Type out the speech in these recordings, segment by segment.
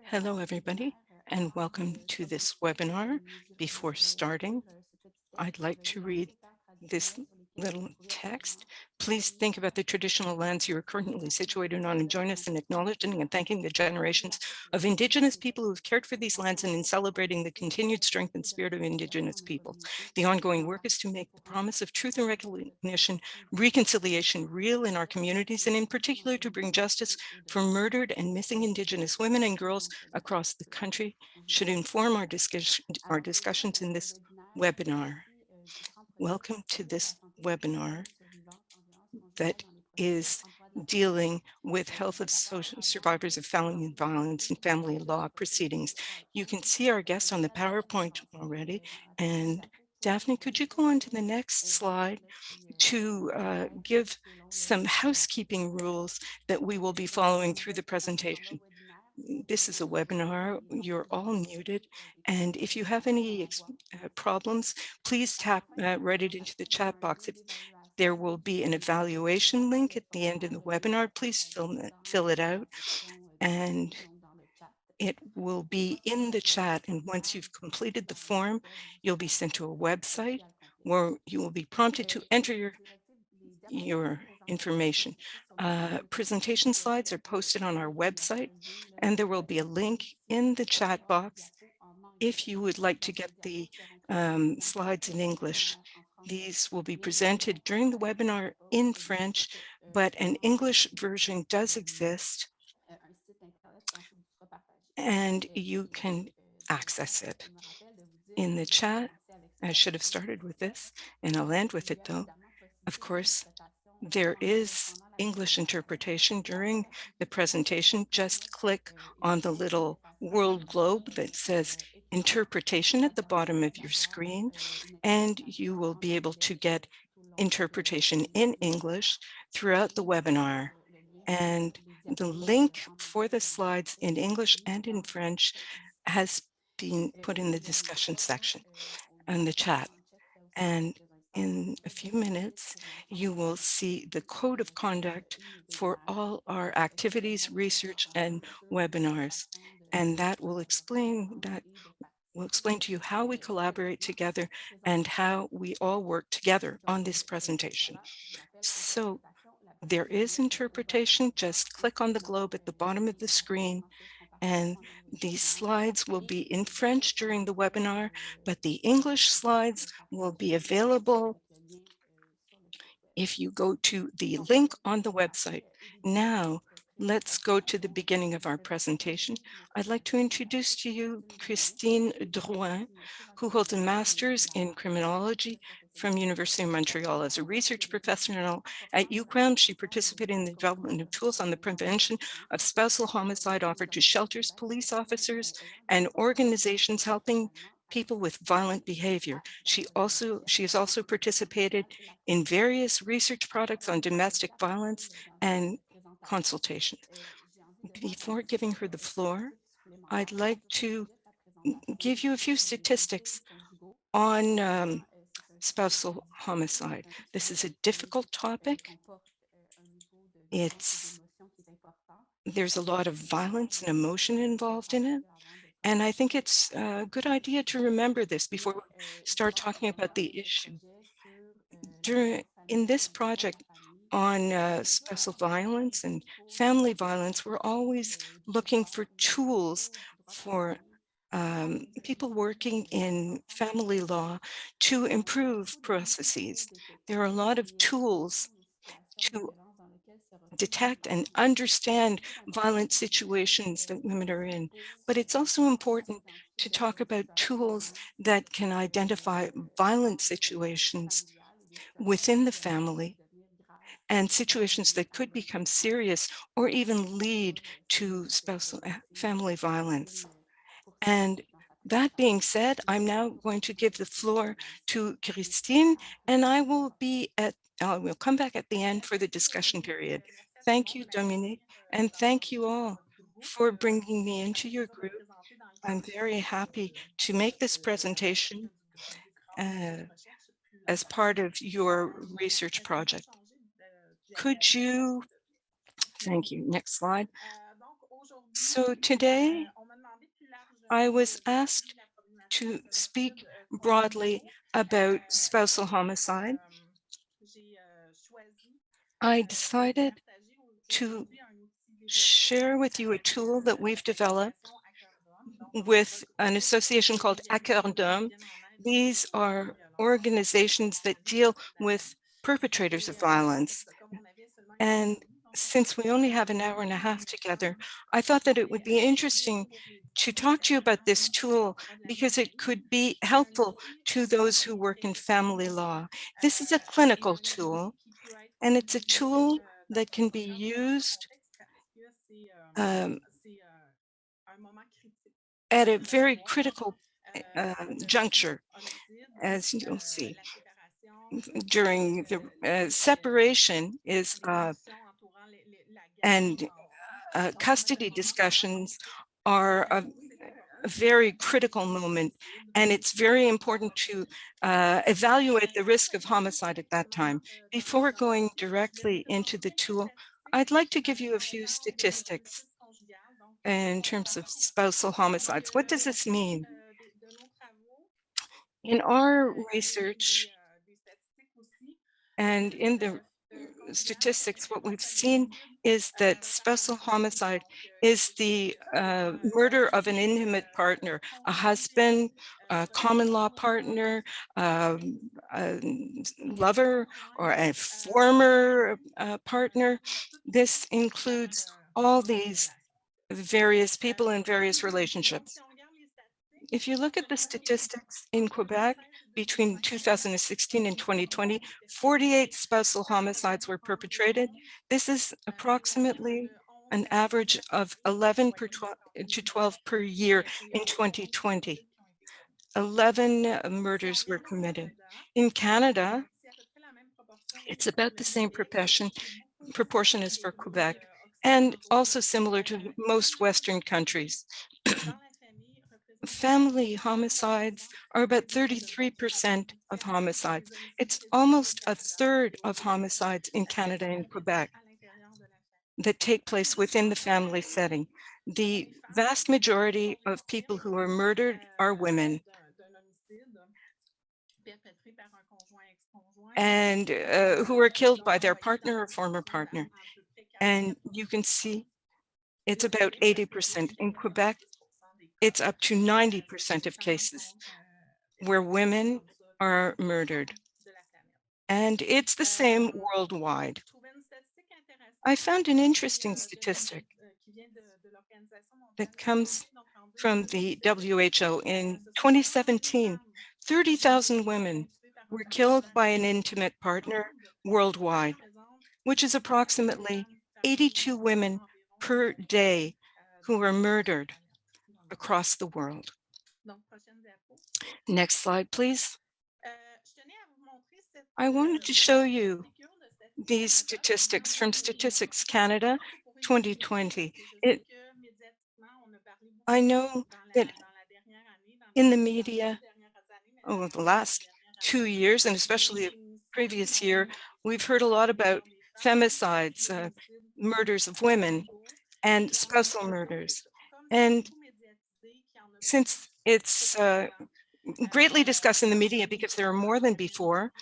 Hello, everybody, and welcome to this webinar. Before starting, I'd like to read this little text. Please think about the traditional lands you are currently situated on and join us in acknowledging and thanking the generations of Indigenous people who have cared for these lands and in celebrating the continued strength and spirit of Indigenous peoples. The ongoing work is to make the promise of truth and recognition, reconciliation real in our communities, and in particular to bring justice for murdered and missing Indigenous women and girls across the country should inform our discussions in this webinar. Welcome to this webinar that is dealing with health of social survivors of family violence and family law proceedings. You can see our guest on the PowerPoint already. And Daphne, could you go on to the next slide to give some housekeeping rules that we will be following through the presentation? This is a webinar. You're all muted. And if you have any problems, please write it into the chat box. If there will be an evaluation link at the end of the webinar, please fill it out. And it will be in the chat. And once you've completed the form, you'll be sent to a website where you will be prompted to enter your information. Presentation slides are posted on our website, and there will be a link in the chat box if you would like to get the slides in English. These will be presented during the webinar in French, but an English version does exist, and you can access it. In the chat, I should have started with this, and I'll end with it though. Of course, there is English interpretation during the presentation. Just click on the little world globe that says interpretation at the bottom of your screen, and you will be able to get interpretation in English throughout the webinar. And the link for the slides in English and in French has been put in the discussion section and the chat. And in a few minutes, you will see the code of conduct for all our activities, research, and webinars. And that will explain to you how we collaborate together and how we all work together on this presentation. So there is interpretation. Just click on the globe at the bottom of the screen, and these slides will be in French during the webinar, but the English slides will be available if you go to the link on the website. Now, let's go to the beginning of our presentation. I'd like to introduce to you Christine Drouin, who holds a master's in criminology from University of Montreal. As a research professor at UQAM, she participated in the development of tools on the prevention of spousal homicide offered to shelters, police officers, and organizations helping people with violent behavior. She has also participated in various research products on domestic violence and consultations. Before giving her the floor, I'd like to give you a few statistics on spousal homicide. This is a difficult topic. There's a lot of violence and emotion involved in it. And I think it's a good idea to remember this before we start talking about the issue. In this project on spousal violence and family violence, we're always looking for tools for people working in family law to improve processes. There are a lot of tools to detect and understand violent situations that women are in, but it's also important to talk about tools that can identify violent situations within the family and situations that could become serious or even lead to spousal family violence. And that being said, I'm now going to give the floor to Christine, and I will come back at the end for the discussion period. Thank you, Dominique, and thank you all for bringing me into your group. I'm very happy to make this presentation as part of your research project. Could you, thank you, next slide. So today, I was asked to speak broadly about spousal homicide. I decided to share with you a tool that we've developed with an association called coeurd'homme. These are organizations that deal with perpetrators of violence. And since we only have an hour and a half together, I thought that it would be interesting to talk to you about this tool because it could be helpful to those who work in family law. This is a clinical tool, and it's a tool that can be used um, at a very critical juncture, as you'll see. During the separation is and custody discussions are a very critical moment, and it's very important to evaluate the risk of homicide at that time. Before going directly into the tool, I'd like to give you a few statistics in terms of spousal homicides. What does this mean? In our research and in the statistics, what we've seen is that spousal homicide is the murder of an intimate partner, a husband, a common law partner, a lover, or a former partner. This includes all these various people in various relationships. If you look at the statistics in Quebec between 2016 and 2020, 48 spousal homicides were perpetrated. This is approximately an average of 11 to 12 per year in 2020. 11 murders were committed. In Canada, it's about the same proportion as for Quebec, and also similar to most Western countries. Family homicides are about 33% of homicides. It's almost a third of homicides in Canada and Quebec that take place within the family setting. The vast majority of people who are murdered are women, and who are killed by their partner or former partner. And you can see it's about 80%. In Quebec, it's up to 90% of cases where women are murdered. And it's the same worldwide. I found an interesting statistic that comes from the WHO. In 2017, 30,000 women were killed by an intimate partner worldwide, which is approximately 82 women per day who were murdered across the world. Next slide, please. I wanted to show you these statistics from Statistics Canada 2020. I know that in the media over the last 2 years, and especially the previous year, we've heard a lot about femicides, murders of women, and spousal murders. And since it's greatly discussed in the media because there are more than before,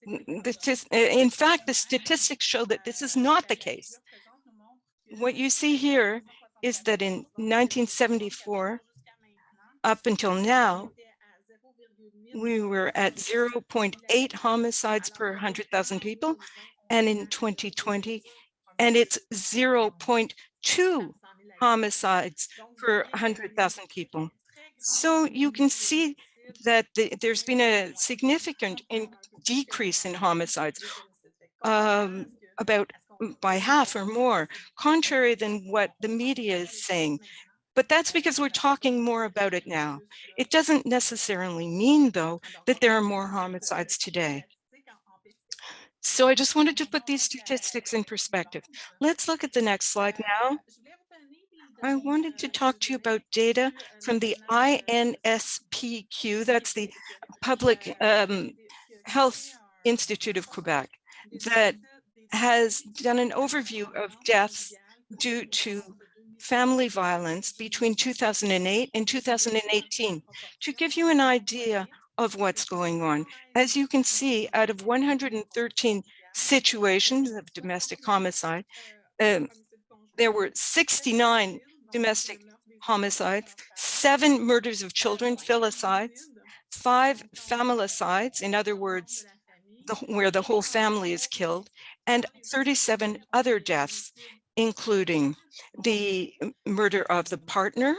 in fact, the statistics show that this is not the case. What you see here is that in 1974, up until now, we were at 0.8 homicides per 100,000 people, and in 2020, and it's 0.2 homicides per 100,000 people. So you can see that there's been a significant decrease in homicides, about by half or more, contrary than what the media is saying. But that's because we're talking more about it now. It doesn't necessarily mean, though, that there are more homicides today. So I just wanted to put these statistics in perspective. Let's look at the next slide now. I wanted to talk to you about data from the INSPQ, that's the Public Health Institute of Quebec, that has done an overview of deaths due to family violence between 2008 and 2018 to give you an idea of what's going on. As you can see, out of 113 situations of domestic homicide, there were 69 domestic homicides, 7 murders of children, filicides, 5 familicides, in other words, where the whole family is killed, and 37 other deaths, including the murder of the partner,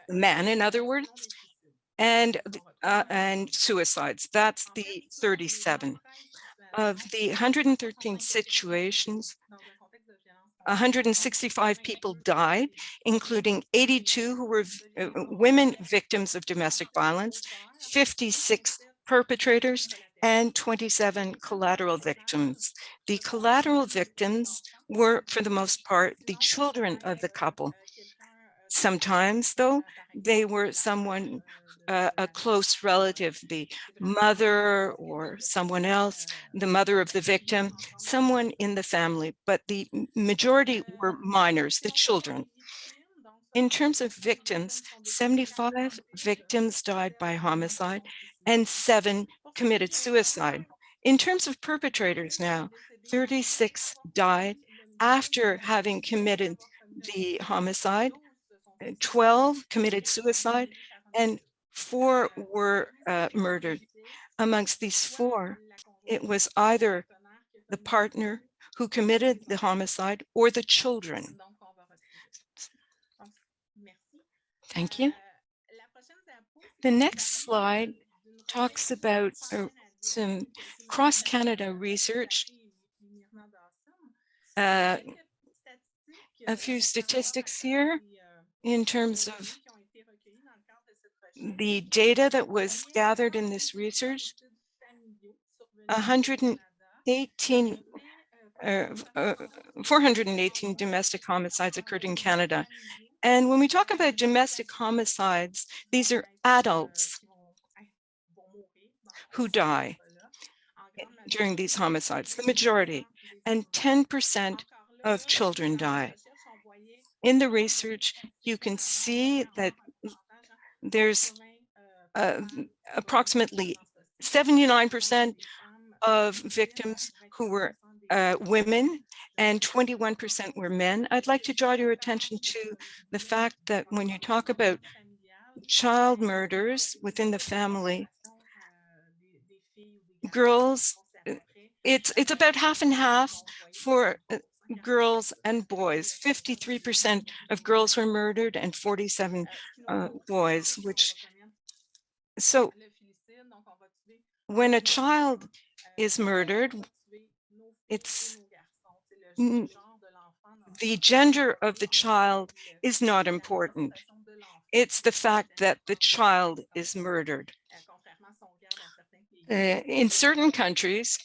the man, in other words, and suicides. That's the 37. Of the 113 situations, 165 people died, including 82 who were women victims of domestic violence, 56 perpetrators, and 27 collateral victims. The collateral victims were, for the most part, the children of the couple. Sometimes, though, they were someone, a close relative, the mother or someone else, the mother of the victim, someone in the family, but the majority were minors, the children. In terms of victims, 75 victims died by homicide and 7 committed suicide. In terms of perpetrators now, 36 died after having committed the homicide, 12 committed suicide, and 4 were murdered. Amongst these 4, it was either the partner who committed the homicide or the children. Thank you. The next slide talks about some cross-Canada research, a few statistics here in terms of the data that was gathered in this research. 418 domestic homicides occurred in Canada. And when we talk about domestic homicides, these are adults who die during these homicides, the majority, and 10% of children die. In the research, you can see that there's approximately 79% of victims who were women and 21% were men. I'd like to draw your attention to the fact that when you talk about child murders within the family, girls, it's about half and half for girls and boys. 53% of girls were murdered and 47 boys, so when a child is murdered, it's the gender of the child is not important. It's the fact that the child is murdered. In certain countries,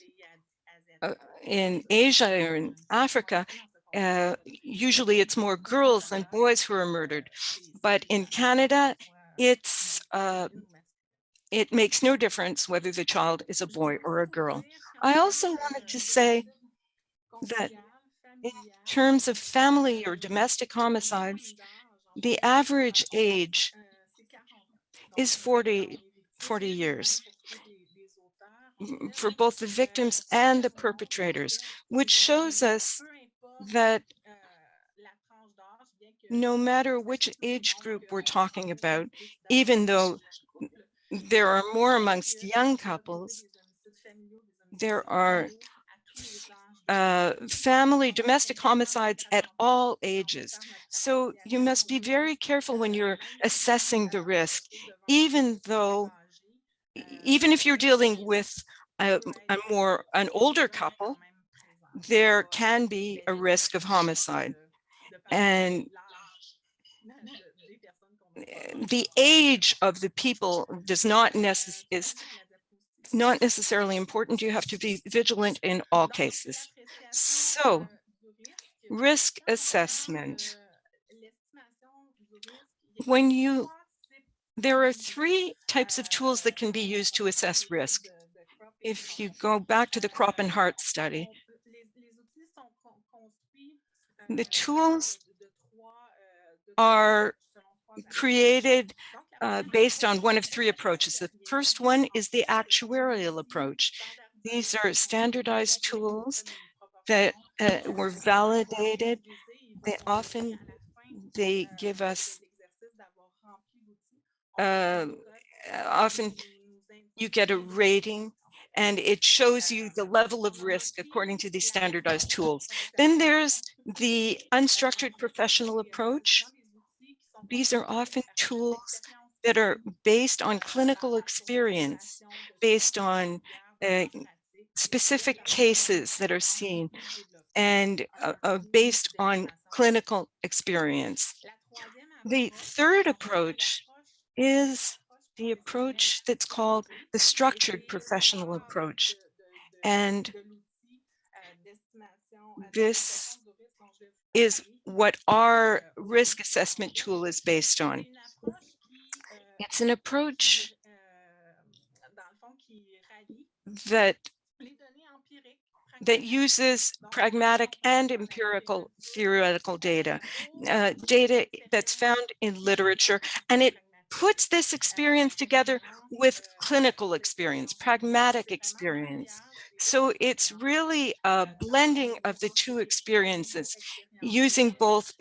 in Asia or in Africa, usually it's more girls than boys who are murdered. But in Canada, it makes no difference whether the child is a boy or a girl. I also wanted to say that in terms of family or domestic homicides, the average age is 40 years for both the victims and the perpetrators, which shows us that no matter which age group we're talking about, even though there are more amongst young couples, there are domestic homicides at all ages. So you must be very careful when you're assessing the risk, even if you're dealing with an older couple, there can be a risk of homicide. And the age of the people is not necessarily important. You have to be vigilant in all cases. So, risk assessment. There are 3 types of tools that can be used to assess risk. If you go back to the Crop and Hart study, The tools are created based on one of three approaches. The first one is the actuarial approach. These are standardized tools that were validated. They give us often you get a rating and it shows you the level of risk according to these standardized tools. Then there's the unstructured professional approach. These are often tools that are based on clinical experience, based on specific cases that are seen, and based on clinical experience. The third approach is the approach that's called the structured professional approach. And this is what our risk assessment tool is based on. It's an approach that uses pragmatic and empirical theoretical data, data that's found in literature, and it puts this experience together with clinical experience, pragmatic experience. So it's really a blending of the two experiences, using both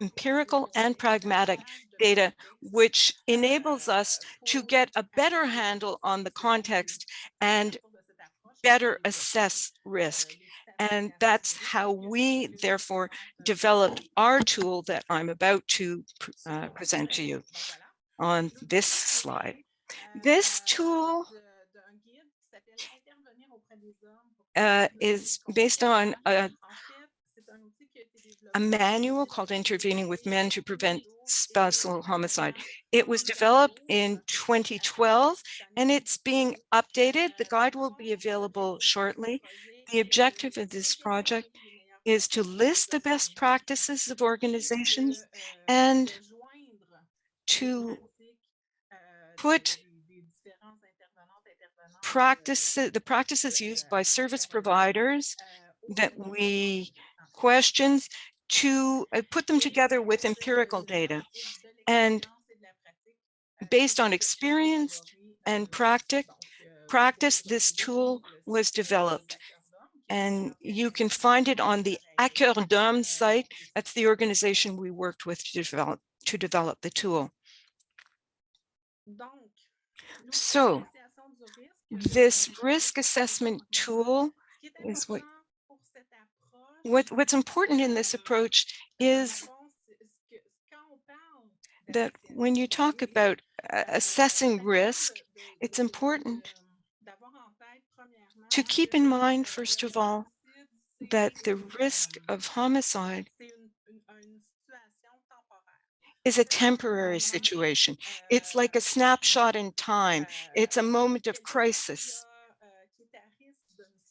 empirical and pragmatic data, which enables us to get a better handle on the context and better assess risk. And that's how we therefore developed our tool that I'm about to present to you on this slide. This tool is based on a manual called Intervening with Men to Prevent Spousal Homicide. It was developed in 2012 and it's being updated. The guide will be available shortly. The objective of this project is to list the best practices of organizations and to put the practices used by service providers that we questioned, to put them together with empirical data. And based on experience and practice, this tool was developed. And you can find it on the coeurd'homme site. That's the organization we worked with to develop the tool. So this risk assessment tool is what's important in this approach is that when you talk about assessing risk, it's important to keep in mind, first of all, that the risk of homicide is a temporary situation. It's like a snapshot in time. It's a moment of crisis.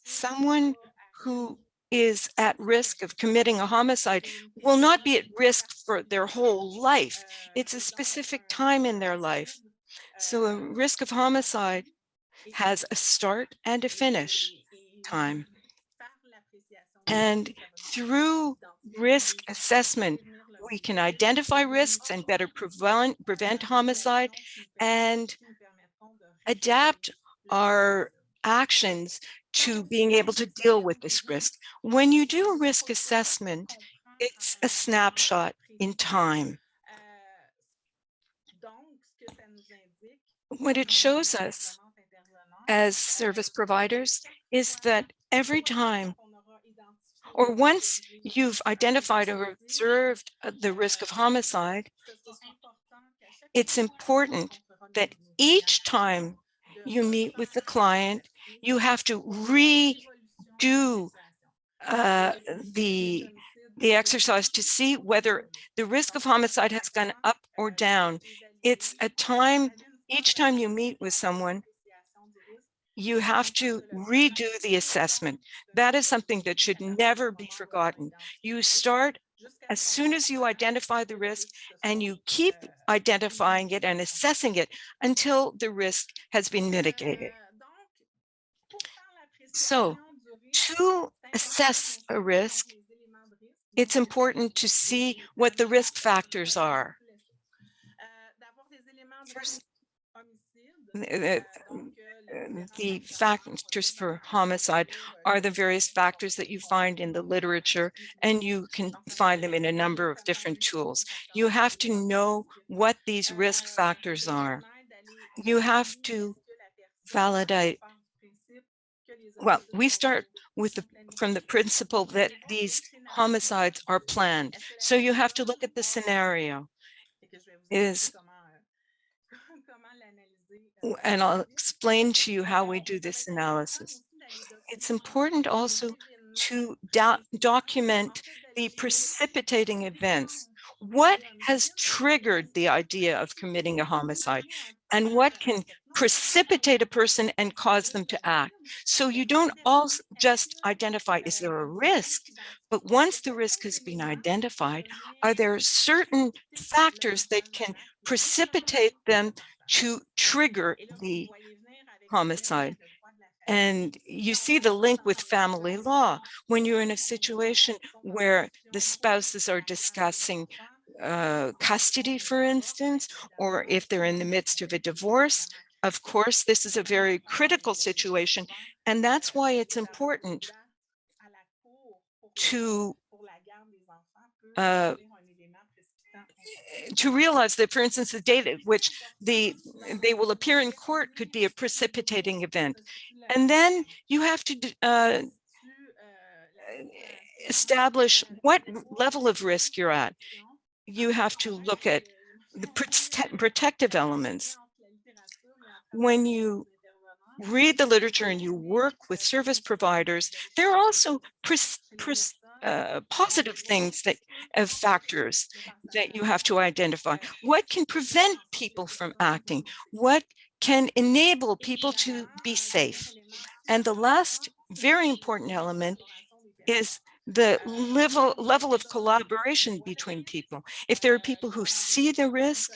Someone who is at risk of committing a homicide will not be at risk for their whole life. It's a specific time in their life. So a risk of homicide has a start and a finish time. And through risk assessment, we can identify risks and better prevent homicide and adapt our actions to being able to deal with this risk. When you do a risk assessment, it's a snapshot in time. What it shows us as service providers is that every time, or once you've identified or observed the risk of homicide, it's important that each time you meet with the client, you have to redo the exercise to see whether the risk of homicide has gone up or down. It's a time, each time you meet with someone, you have to redo the assessment. That is something that should never be forgotten. You start as soon as you identify the risk, and you keep identifying it and assessing it until the risk has been mitigated. So to assess a risk, it's important to see what the risk factors are. First, the factors for homicide are the various factors that you find in the literature, and you can find them in a number of different tools. You have to know what these risk factors are. You have to validate. Well, we start with from the principle that these homicides are planned. So you have to look at the scenario. And I'll explain to you how we do this analysis. It's important also to document the precipitating events. What has triggered the idea of committing a homicide, and what can precipitate a person and cause them to act? So you don't all just identify, is there a risk? But once the risk has been identified, are there certain factors that can precipitate them to trigger the homicide? And you see the link with family law. When you're in a situation where the spouses are discussing custody, for instance, or if they're in the midst of a divorce, of course, this is a very critical situation. And that's why it's important to realize that, for instance, the date at which they will appear in court could be a precipitating event. And then you have to establish what level of risk you're at. You have to look at the protective elements. When you read the literature and you work with service providers, there are also positive things factors that you have to identify. What can prevent people from acting? What can enable people to be safe? And the last very important element is the level of collaboration between people. If there are people who see the risk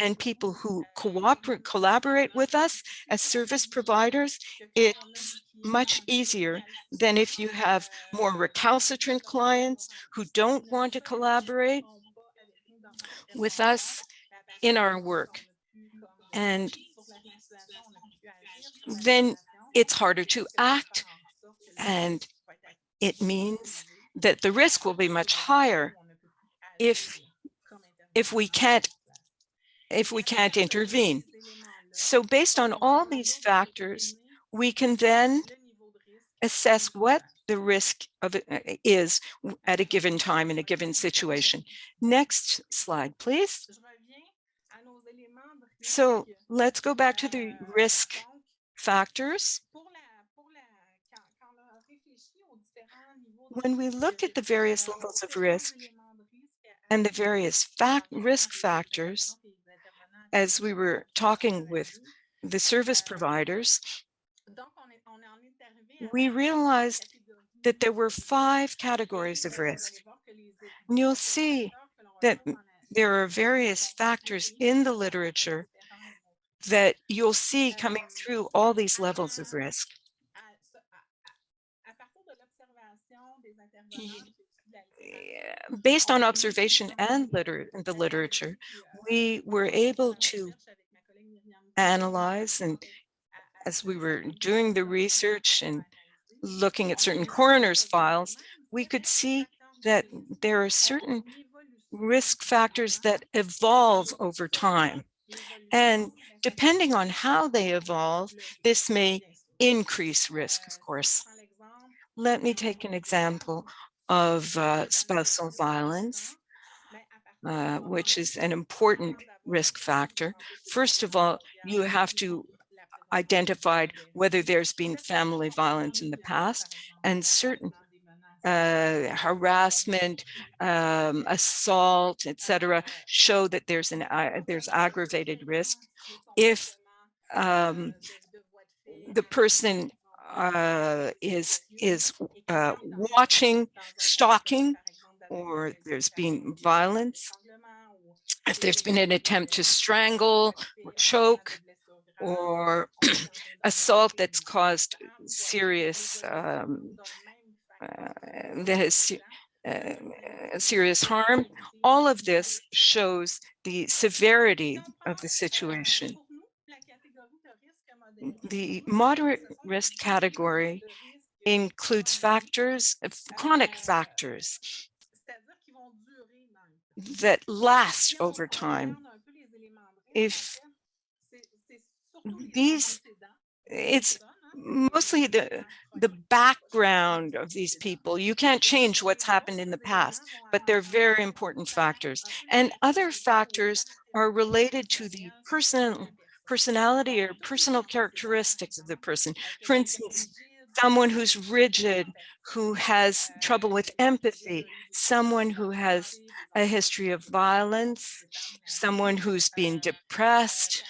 and people who collaborate with us as service providers, it's much easier than if you have more recalcitrant clients who don't want to collaborate with us in our work. And then it's harder to act, and it means that the risk will be much higher if we can't intervene. So based on all these factors, we can then assess what the risk of it is at a given time in a given situation. Next slide, please. So let's go back to the risk factors. When we look at the various levels of risk and the various risk factors, as we were talking with the service providers, we realized that there were 5 categories of risk. And you'll see that there are various factors in the literature that you'll see coming through all these levels of risk. Based on observation and the literature, we were able to analyze, and as we were doing the research and looking at certain coroner's files, we could see that there are certain risk factors that evolve over time. And depending on how they evolve, this may increase risk, of course. Let me take an example of spousal violence, which is an important risk factor. First of all, you have to identify whether there's been family violence in the past, and certain harassment, assault, etc., show that there's aggravated risk. If the person is watching, stalking, or there's been violence, if there's been an attempt to strangle or choke, or assault that's caused serious serious harm. All of this shows the severity of the situation. The moderate risk category includes factors, chronic factors that last over time. If these, it's mostly the background of these people. You can't change what's happened in the past, but they're very important factors. And other factors are related to the personality or personal characteristics of the person. For instance, someone who's rigid, who has trouble with empathy, someone who has a history of violence, someone who's been depressed,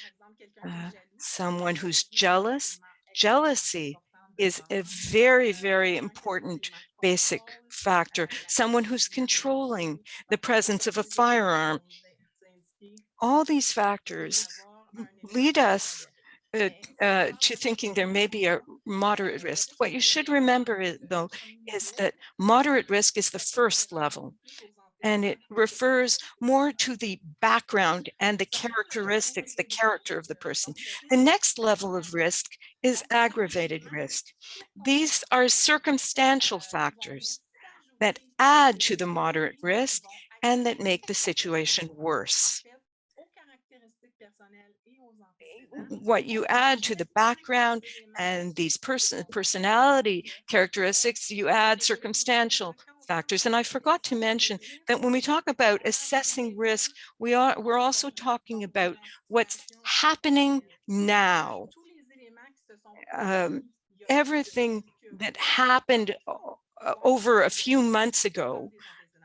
someone who's jealous. Jealousy is a very, very important basic factor. Someone who's controlling, the presence of a firearm. All these factors lead us to thinking there may be a moderate risk. What you should remember, though, is that moderate risk is the first level, and it refers more to the background and the characteristics, the character of the person. The next level of risk is aggravated risk. These are circumstantial factors that add to the moderate risk and that make the situation worse. What you add to the background and these personality characteristics, you add circumstantial factors. And I forgot to mention that when we talk about assessing risk, we're also talking about what's happening now. Everything that happened over a few months ago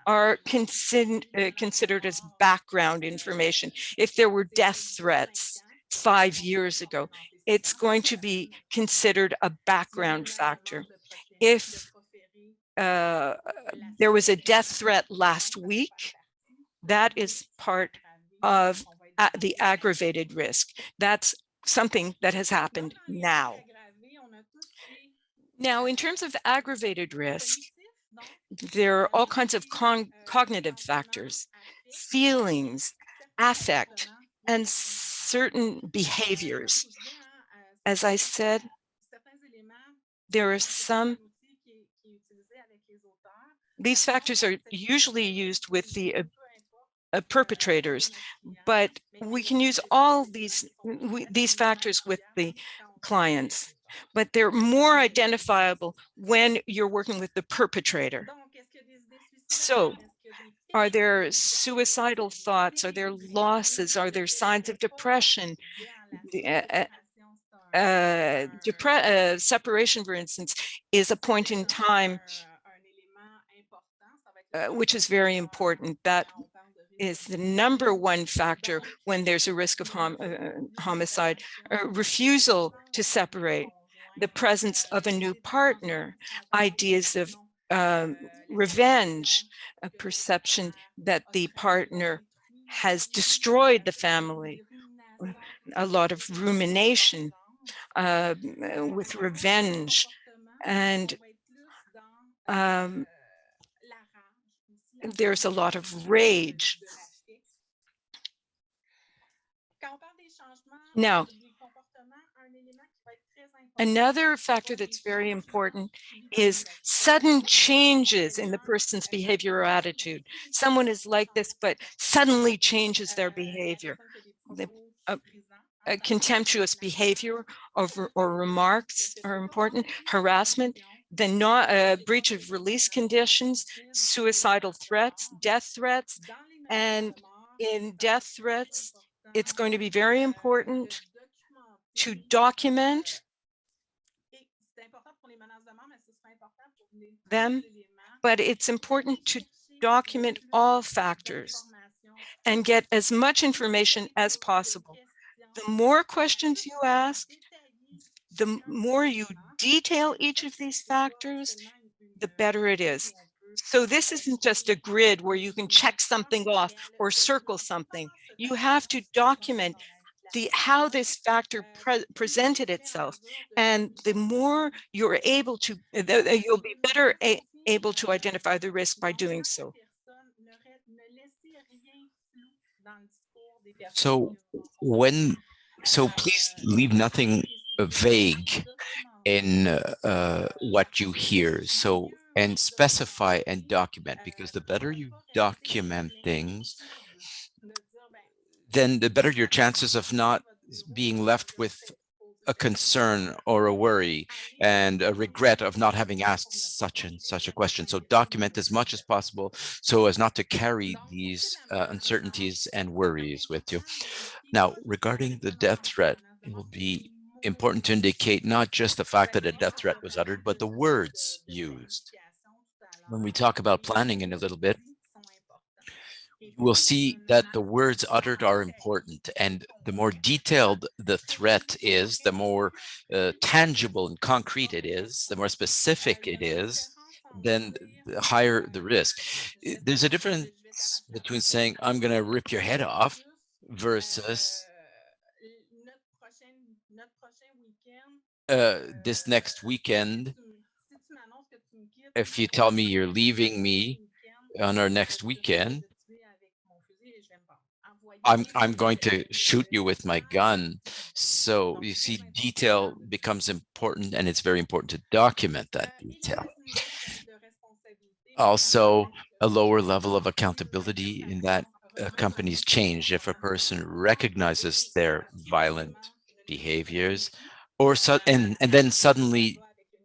are considered as background information. If there were death threats 5 years ago, it's going to be considered a background factor. If there was a death threat last week, that is part of the aggravated risk. That's something that has happened now. Now, in terms of aggravated risk, there are all kinds of cognitive factors, feelings, affect, and certain behaviors. As I said, there are these factors are usually used with the perpetrators, but we can use all these factors with the clients, but they're more identifiable when you're working with the perpetrator. So, are there suicidal thoughts? Are there losses? Are there signs of depression? Separation, for instance, is a point in time which is very important. That is the number one factor when there's a risk of homicide. Refusal to separate, the presence of a new partner, ideas of revenge, a perception that the partner has destroyed the family, a lot of rumination with revenge, and there's a lot of rage. Now, another factor that's very important is sudden changes in the person's behavior or attitude. Someone is like this, but suddenly changes their behavior. Contemptuous behavior or remarks are important. Harassment, the breach of release conditions, suicidal threats, death threats. And in death threats, it's going to be very important to document them, but it's important to document all factors and get as much information as possible. The more questions you ask, the more you detail each of these factors, the better it is. So this isn't just a grid where you can check something off or circle something. You have to document how this factor presented itself. And the more you're able to, you'll be better able to identify the risk by doing so. So so please leave nothing vague in what you hear. So, and specify and document, because the better you document things, then the better your chances of not being left with a concern or a worry and a regret of not having asked such and such a question. So document as much as possible so as not to carry these uncertainties and worries with you. Now, regarding the death threat, it will be important to indicate not just the fact that a death threat was uttered, but the words used. When we talk about planning in a little bit, we'll see that the words uttered are important, and the more detailed the threat is, the more tangible and concrete it is, the more specific it is, then the higher the risk. There's a difference between saying, I'm going to rip your head off versus this next weekend, if you tell me you're leaving me on our next weekend, I'm going to shoot you with my gun. So you see, detail becomes important, and it's very important to document that detail. Also, a lower level of accountability in that companies change if a person recognizes their violent behaviors, or and then suddenly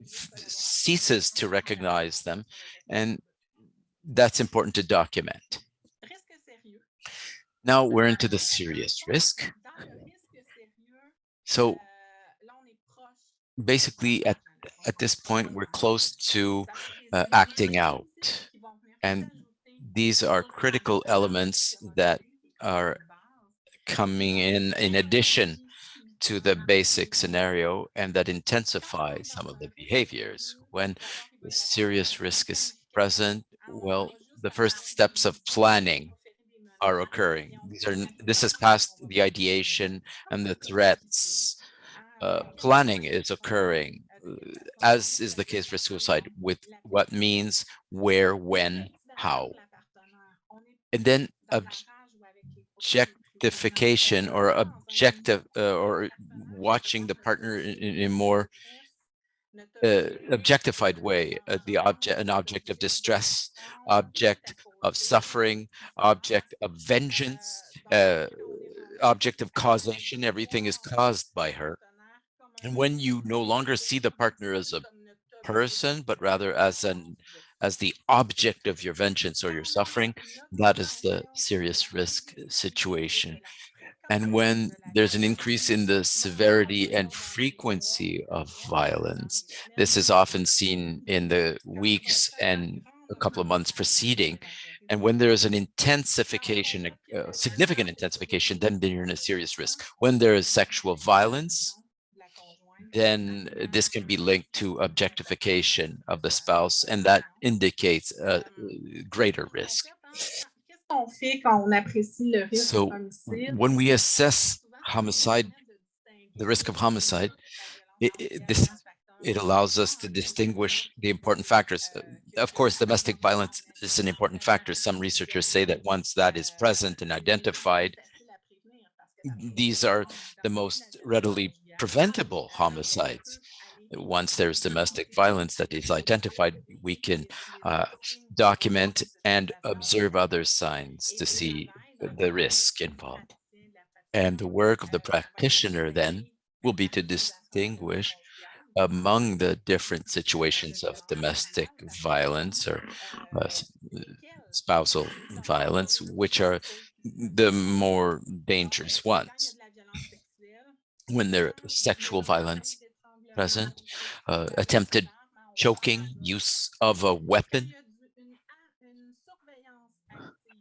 ceases to recognize them, and that's important to document. Now we're into the serious risk. So basically, at this point, we're close to acting out, and these are critical elements that are coming in addition to the basic scenario, and that intensify some of the behaviors. When the serious risk is present, well, the first steps of planning are occurring. This is past the ideation and the threats. Planning is occurring, as is the case for suicide, with what means, where, when, how. And then objectification, or objective, or watching the partner in a more objectified way, an object of distress, object of suffering, object of vengeance, object of causation. Everything is caused by her. And when you no longer see the partner as a person, but rather as the object of your vengeance or your suffering, that is the serious risk situation. And when there's an increase in the severity and frequency of violence, this is often seen in the weeks and a couple of months preceding. And when there is an intensification, a significant intensification, then you're in a serious risk. When there is sexual violence, then this can be linked to objectification of the spouse, and that indicates a greater risk. So when we assess homicide, the risk of homicide, it allows us to distinguish the important factors. Of course, domestic violence is an important factor. Some researchers say that once that is present and identified, these are the most readily preventable homicides. Once there's domestic violence that is identified, we can document and observe other signs to see the risk involved. And the work of the practitioner then will be to distinguish among the different situations of domestic violence or uh, spousal violence, which are the more dangerous ones. When there's sexual violence present, attempted choking, use of a weapon,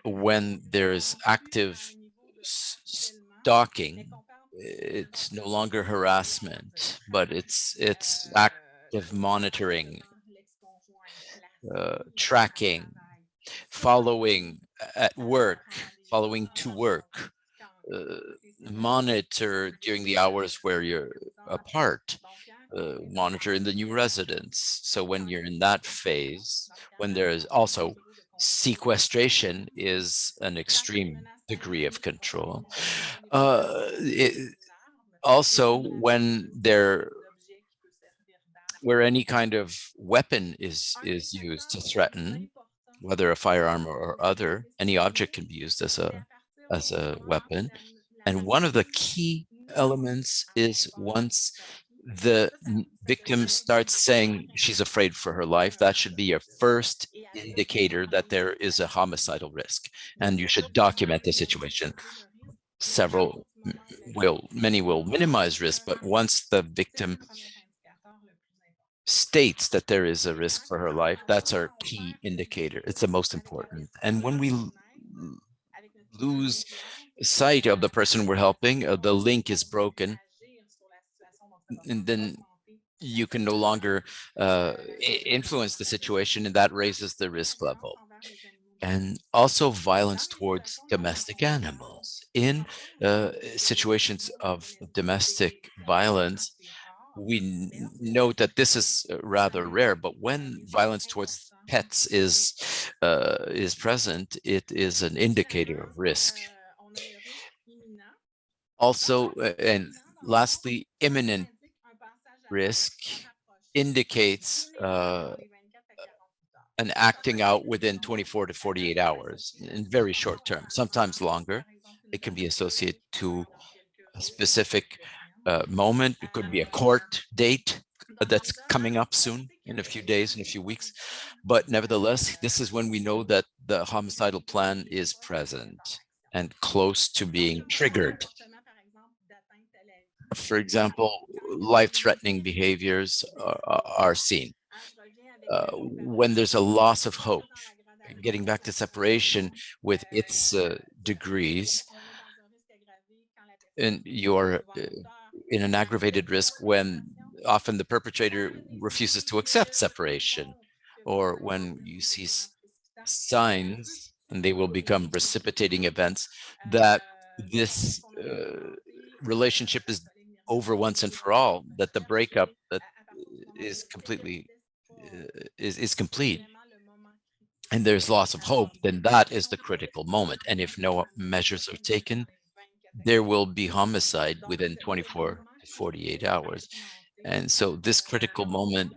when there's active stalking, it's no longer harassment, but it's active monitoring, tracking, following at work, following to work, uh, monitor during the hours where you're apart, monitor in the new residence. So when you're in that phase, when there is also sequestration is an extreme degree of control. Also, when there where any kind of weapon is used to threaten, whether a firearm or other, any object can be used as a weapon. And one of the key elements is once the victim starts saying she's afraid for her life, that should be your first indicator that there is a homicidal risk, and you should document the situation. Many will minimize risk, but once the victim states that there is a risk for her life, that's our key indicator. It's the most important. And when we lose sight of the person we're helping, the link is broken, and then you can no longer influence the situation, and that raises the risk level. And also violence towards domestic animals. In situations of domestic violence, we note that this is rather rare, but when violence towards pets is present, it is an indicator of risk. Also, and lastly, imminent risk indicates an acting out within 24 to 48 hours in very short term, sometimes longer. It can be associated to a specific moment. It could be a court date that's coming up soon in a few days, in a few weeks. But nevertheless, this is when we know that the homicidal plan is present and close to being triggered. For example, life-threatening behaviors are seen. When there's a loss of hope, getting back to separation with its degrees, and you're in an aggravated risk when often the perpetrator refuses to accept separation, or when you see signs, and they will become precipitating events, that this relationship is over once and for all, that the breakup that is completely is complete, and there's loss of hope, then that is the critical moment. And if no measures are taken, there will be homicide within 24 to 48 hours. And so this critical moment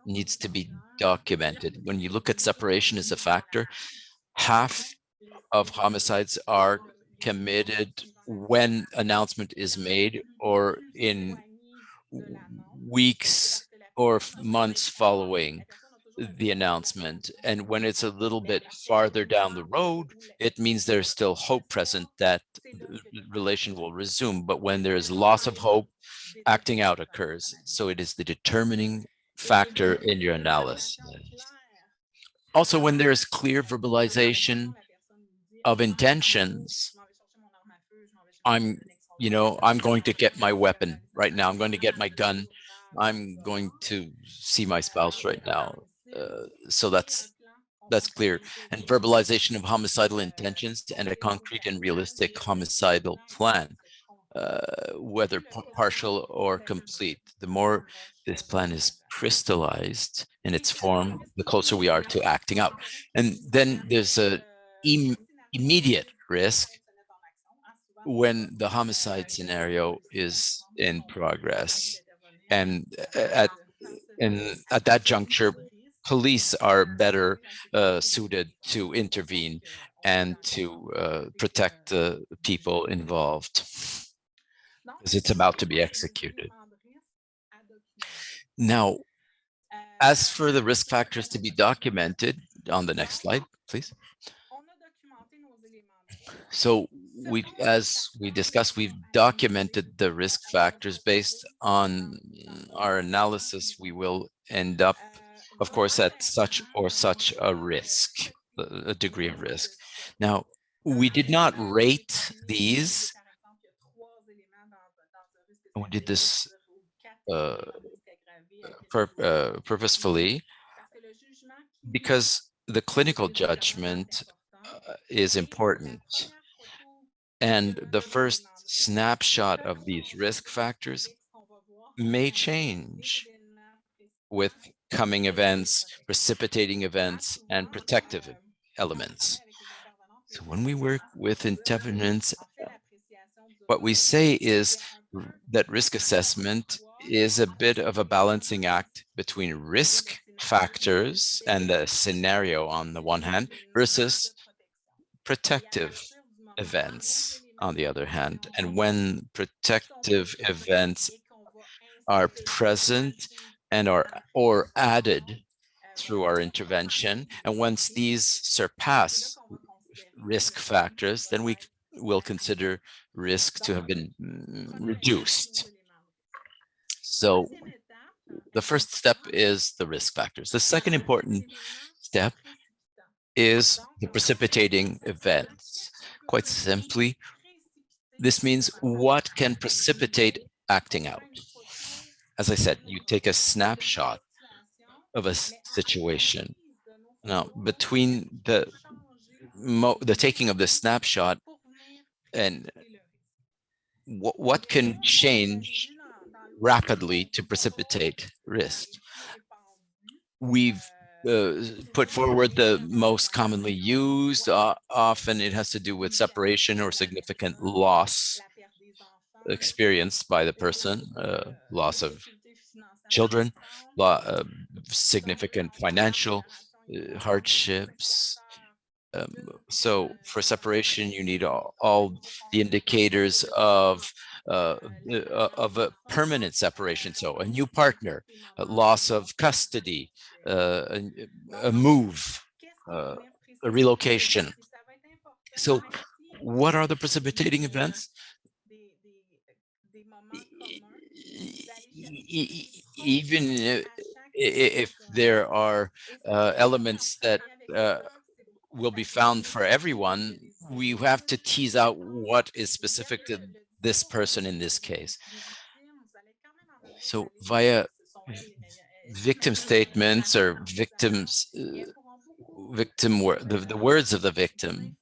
needs to be documented. When you look at separation as a factor, half of homicides are committed when announcement is made or in weeks or months following the announcement. And when it's a little bit farther down the road, it means there's still hope present that the relation will resume. But when there is loss of hope, acting out occurs. So it is the determining factor in your analysis. Also, when there is clear verbalization of intentions, I'm going to get my weapon right now. I'm going to get my gun. I'm going to see my spouse right now. So that's clear. And verbalization of homicidal intentions and a concrete and realistic homicidal plan, whether partial or complete. The more this plan is crystallized in its form, the closer we are to acting out. And then there's a immediate risk when the homicide scenario is in progress. And at that juncture, police are better suited to intervene and to protect the people involved, because it's about to be executed. Now, as for the risk factors to be documented, on the next slide, please. So as we discussed, we've documented the risk factors. Based on our analysis, we will end up, of course, at such or such a risk, a degree of risk. Now, we did not rate these. We did this purposefully because the clinical judgment is important. And the first snapshot of these risk factors may change with coming events, precipitating events, and protective elements. So when we work with intervenants, what we say is that risk assessment is a bit of a balancing act between risk factors and the scenario on the one hand versus protective events on the other hand. And when protective events are present and are or added through our intervention, and once these surpass risk factors, then we will consider risk to have been reduced. So the first step is the risk factors. The second important step is the precipitating events. Quite simply, this means what can precipitate acting out. As I said, you take a snapshot of a situation. Now, between the taking of the snapshot and what can change rapidly to precipitate risk. We've put forward the most commonly used. Often it has to do with separation or significant loss experienced by the person, loss of children, significant financial hardships. So for separation, you need all the indicators of a permanent separation. So a new partner, a loss of custody, a move, a relocation. So what are the precipitating events? Even if there are elements that will be found for everyone, we have to tease out what is specific to this person in this case. So via victim statements or victims, the words of the victim,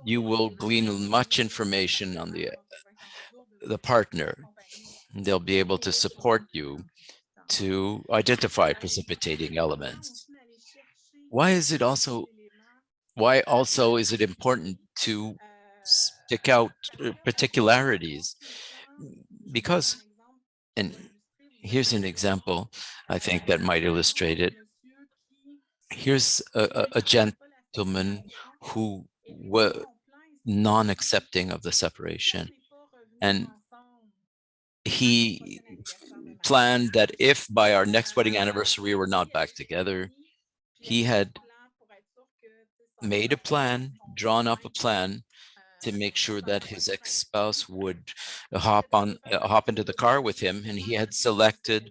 you will glean much information on the partner. They'll be able to support you to identify precipitating elements. Why also is it important to pick out particularities? Because, and here's an example, I think that might illustrate it. Here's a gentleman who was non-accepting of the separation. And he planned that if by our next wedding anniversary we're not back together, he had made a plan, drawn up a plan to make sure that his ex-spouse would hop into the car with him, and he had selected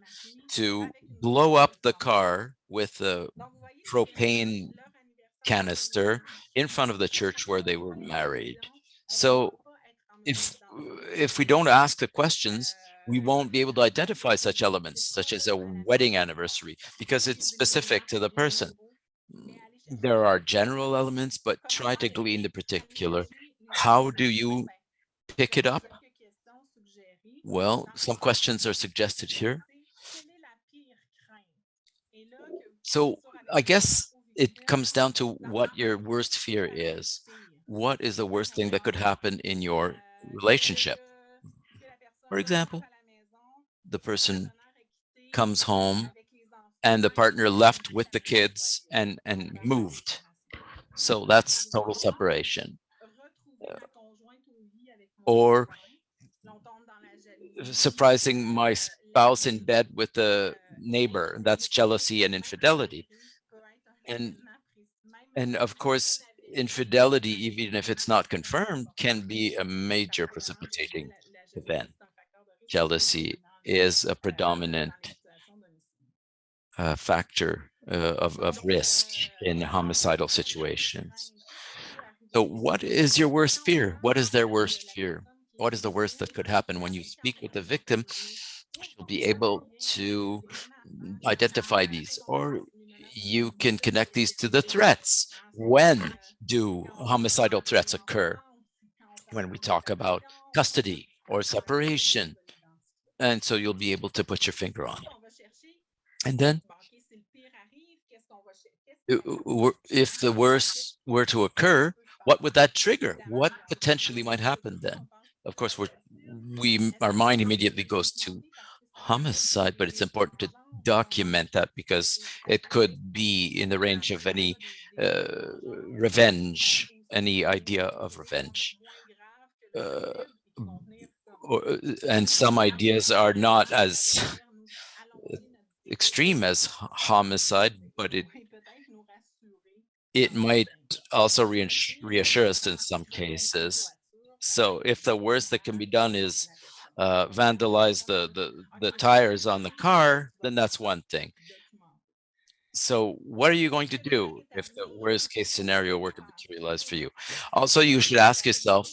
to blow up the car with a propane canister in front of the church where they were married. So if we don't ask the questions, we won't be able to identify such elements, such as a wedding anniversary, because it's specific to the person. There are general elements, but try to glean the particular. How do you pick it up? Well, some questions are suggested here. So I guess it comes down to what your worst fear is. What is the worst thing that could happen in your relationship? For example, the person comes home and the partner left with the kids and moved. So that's total separation. Or surprising my spouse in bed with the neighbor, that's jealousy and infidelity. And of course, infidelity, even if it's not confirmed, can be a major precipitating event. Jealousy is a predominant factor of risk in homicidal situations. So what is your worst fear? What is their worst fear? What is the worst that could happen? When you speak with the victim, she'll be able to identify these, or you can connect these to the threats. When do homicidal threats occur? When we talk about custody or separation. And so you'll be able to put your finger on it. And then If the worst were to occur, what would that trigger? What potentially might happen then? Of course, our mind immediately goes to homicide, but it's important to document that because it could be in the range of any revenge, any idea of revenge. And some ideas are not as extreme as homicide, but it might also reassure us in some cases. So if the worst that can be done is vandalize the tires on the car, then that's one thing. So what are you going to do if the worst case scenario were to materialize for you? Also, you should ask yourself,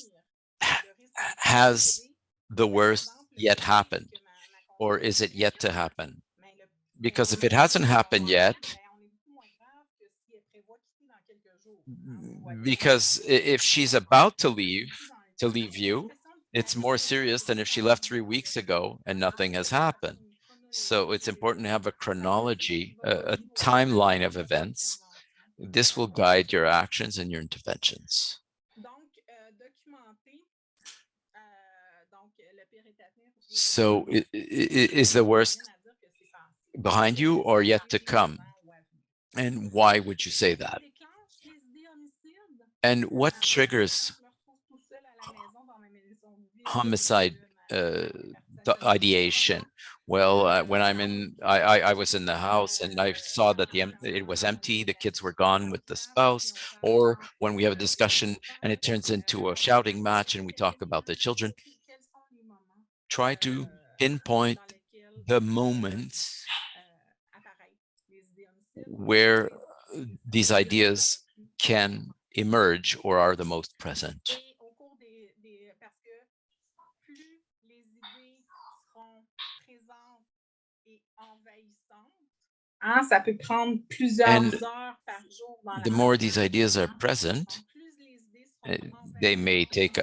has the worst yet happened, or is it yet to happen? Because if it hasn't happened yet, because if she's about to leave you, it's more serious than if she left 3 weeks ago and nothing has happened. So it's important to have a chronology, a timeline of events. This will guide your actions and your interventions. So is the worst behind you or yet to come? And why would you say that? And what triggers homicide ideation? Well, when I was in the house and I saw that it was empty, the kids were gone with the spouse, or when we have a discussion and it turns into a shouting match and we talk about the children, try to pinpoint the moments where these ideas can emerge or are the most present. And the more these ideas are present, they may take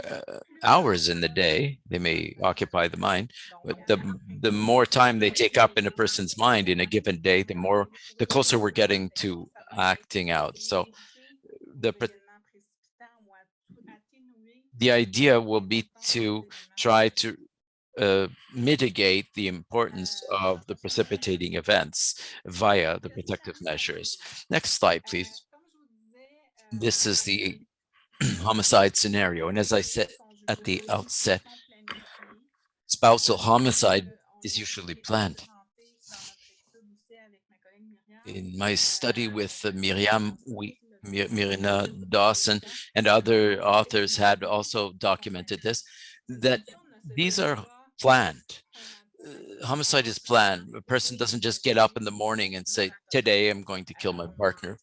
hours in the day, they may occupy the mind, but the more time they take up in a person's mind in a given day, the closer we're getting to acting out. So the idea will be to try to mitigate the importance of the precipitating events via the protective measures. Next slide, please. This is the homicide scenario. And as I said at the outset, spousal homicide is usually planned. In my study with Mirina Dawson and other authors had also documented this, that these are planned. Homicide is planned. A person doesn't just get up in the morning and say, today I'm going to kill my partner.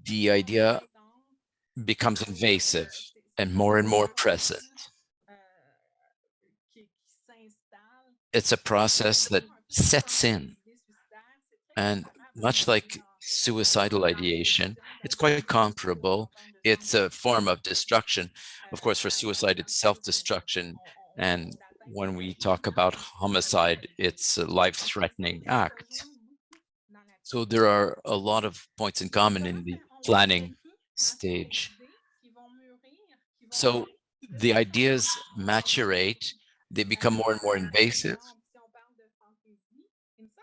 The idea becomes invasive and more present. It's a process that sets in. And much like suicidal ideation, it's quite comparable. It's a form of destruction. Of course, for suicide, it's self-destruction. And when we talk about homicide, it's a life-threatening act. So there are a lot of points in common in the planning stage. So the ideas maturate, they become more and more invasive.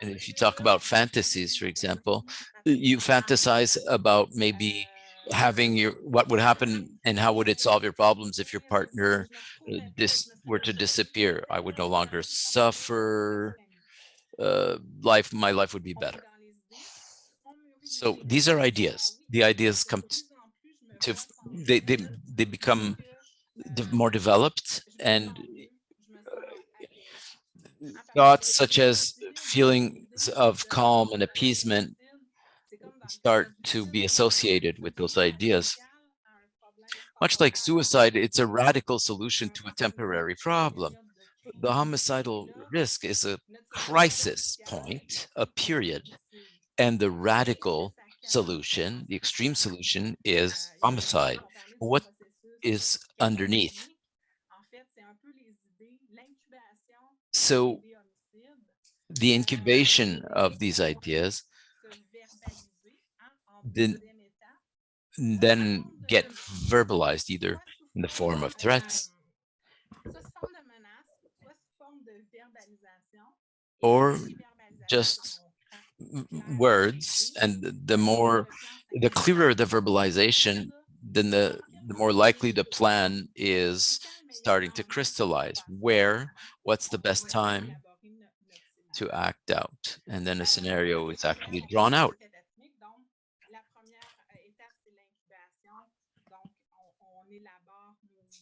And if you talk about fantasies, for example, you fantasize about maybe having what would happen and how would it solve your problems if your partner were to disappear. I would no longer suffer. My life would be better. So these are ideas. The ideas come to they become more developed, and thoughts such as feelings of calm and appeasement start to be associated with those ideas. Much like suicide, it's a radical solution to a temporary problem. The homicidal risk is a crisis point, a period, and the radical solution, the extreme solution, is homicide. What is underneath? So The incubation of these ideas then get verbalized either in the form of threats or just words. And the clearer the verbalization, then the more likely the plan is starting to crystallize. What's the best time to act out? And then a scenario is actually drawn out.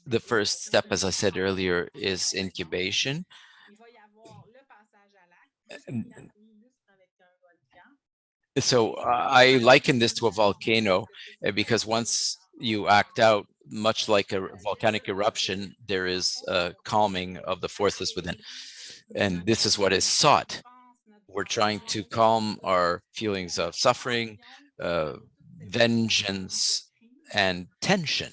The first step, as I said earlier, is incubation. So I liken this to a volcano because once you act out, much like a volcanic eruption, there is a calming of the forces within. And this is what is sought. We're trying to calm our feelings of suffering, uh, vengeance, and tension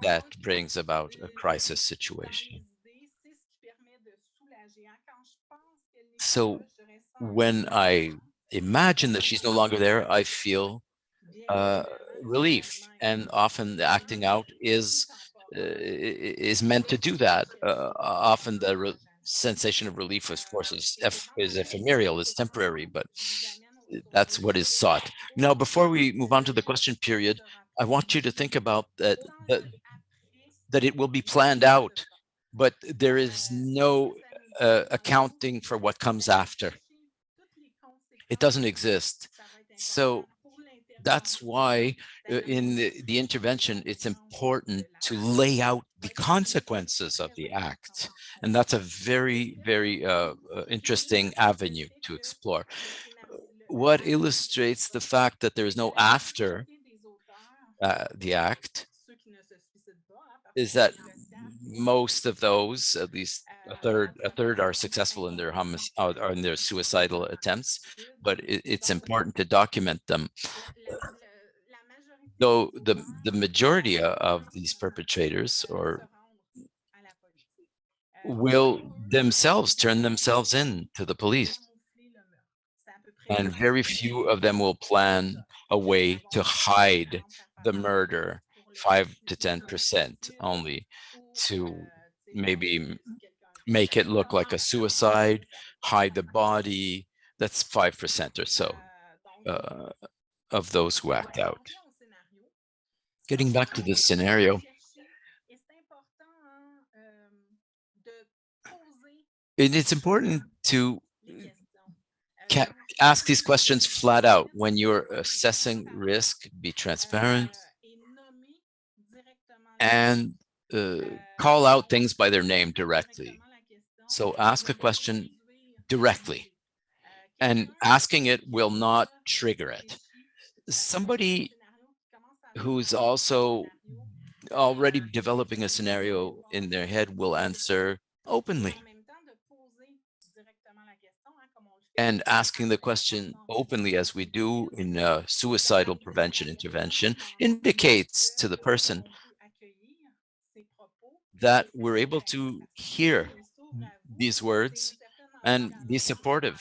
that brings about a crisis situation. So when I imagine that she's no longer there, I feel uh, relief, and often the acting out is meant to do that. Often the sensation of relief, of course, is ephemeral, is temporary, but that's what is sought. Now, before we move on to the question period, I want you to think about that it will be planned out, but there is no accounting for what comes after. It doesn't exist. So that's why in the intervention, it's important to lay out the consequences of the act. And that's a very, very interesting avenue to explore. What illustrates the fact that there is no after the act is that most of those, at least a third are successful in their or in their suicidal attempts, but it's important to document them. Though the majority of these perpetrators or will themselves turn themselves in to the police, and very few of them will plan a way to hide the murder, 5 to 10% only, to maybe make it look like a suicide, hide the body. That's 5% or so uh, of those who act out. Getting back to this scenario, it's important to ask these questions flat out. When you're assessing risk, be transparent and call out things by their name directly. So ask a question directly, and asking it will not trigger it. Somebody who's also already developing a scenario in their head will answer openly. And asking the question openly, as we do in a suicidal prevention intervention, indicates to the person that we're able to hear these words and be supportive,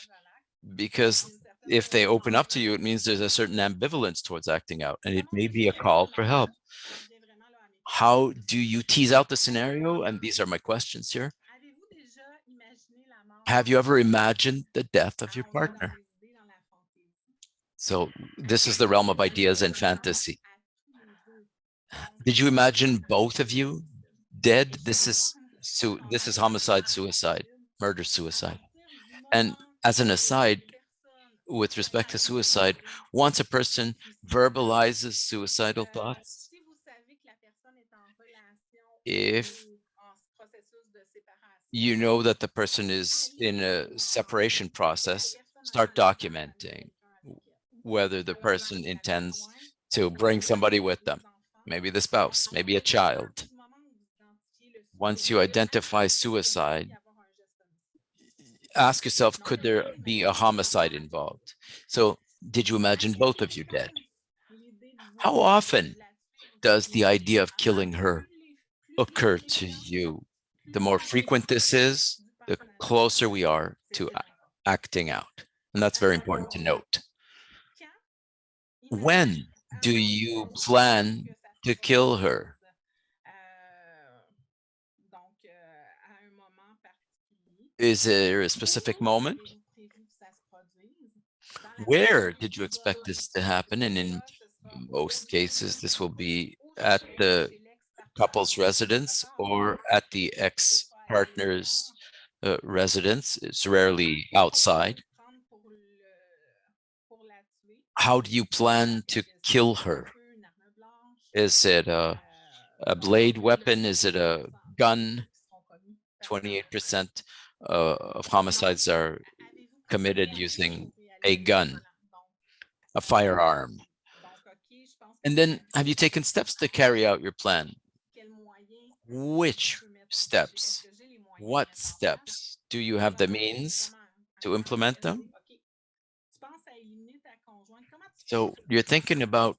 because if they open up to you, it means there's a certain ambivalence towards acting out, and it may be a call for help. How do you tease out the scenario? And these are my questions here. Have you ever imagined the death of your partner? So this is the realm of ideas and fantasy. Did you imagine both of you dead? This is homicide, suicide, murder, suicide. And as an aside, with respect to suicide, once a person verbalizes suicidal thoughts, if you know that the person is in a separation process, start documenting whether the person intends to bring somebody with them, maybe the spouse, maybe a child. Once you identify suicide, ask yourself, could there be a homicide involved? So did you imagine both of you dead? How often does the idea of killing her occur to you? The more frequent this is, the closer we are to acting out. And that's very important to note. When do you plan to kill her? Is there a specific moment? Where did you expect this to happen? And in most cases, this will be at the couple's residence or at the ex-partner's residence. It's rarely outside. How do you plan to kill her? Is it a blade weapon? Is it a gun? 28% of homicides are committed using a gun, a firearm. And then have you taken steps to carry out your plan? Which steps? What steps? Do you have the means to implement them? So you're thinking about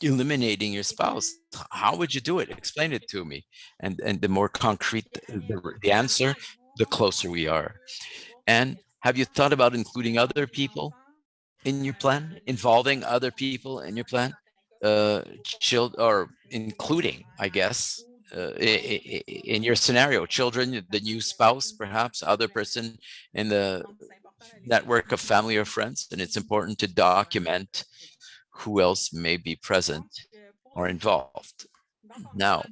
eliminating your spouse. How would you do it? Explain it to me. And the more concrete the answer, the closer we are. And have you thought about including other people in your plan, involving other people in your plan, or including, I guess, in your scenario, children, the new spouse, perhaps other person in the network of family or friends, and it's important to document who else may be present or involved. Now,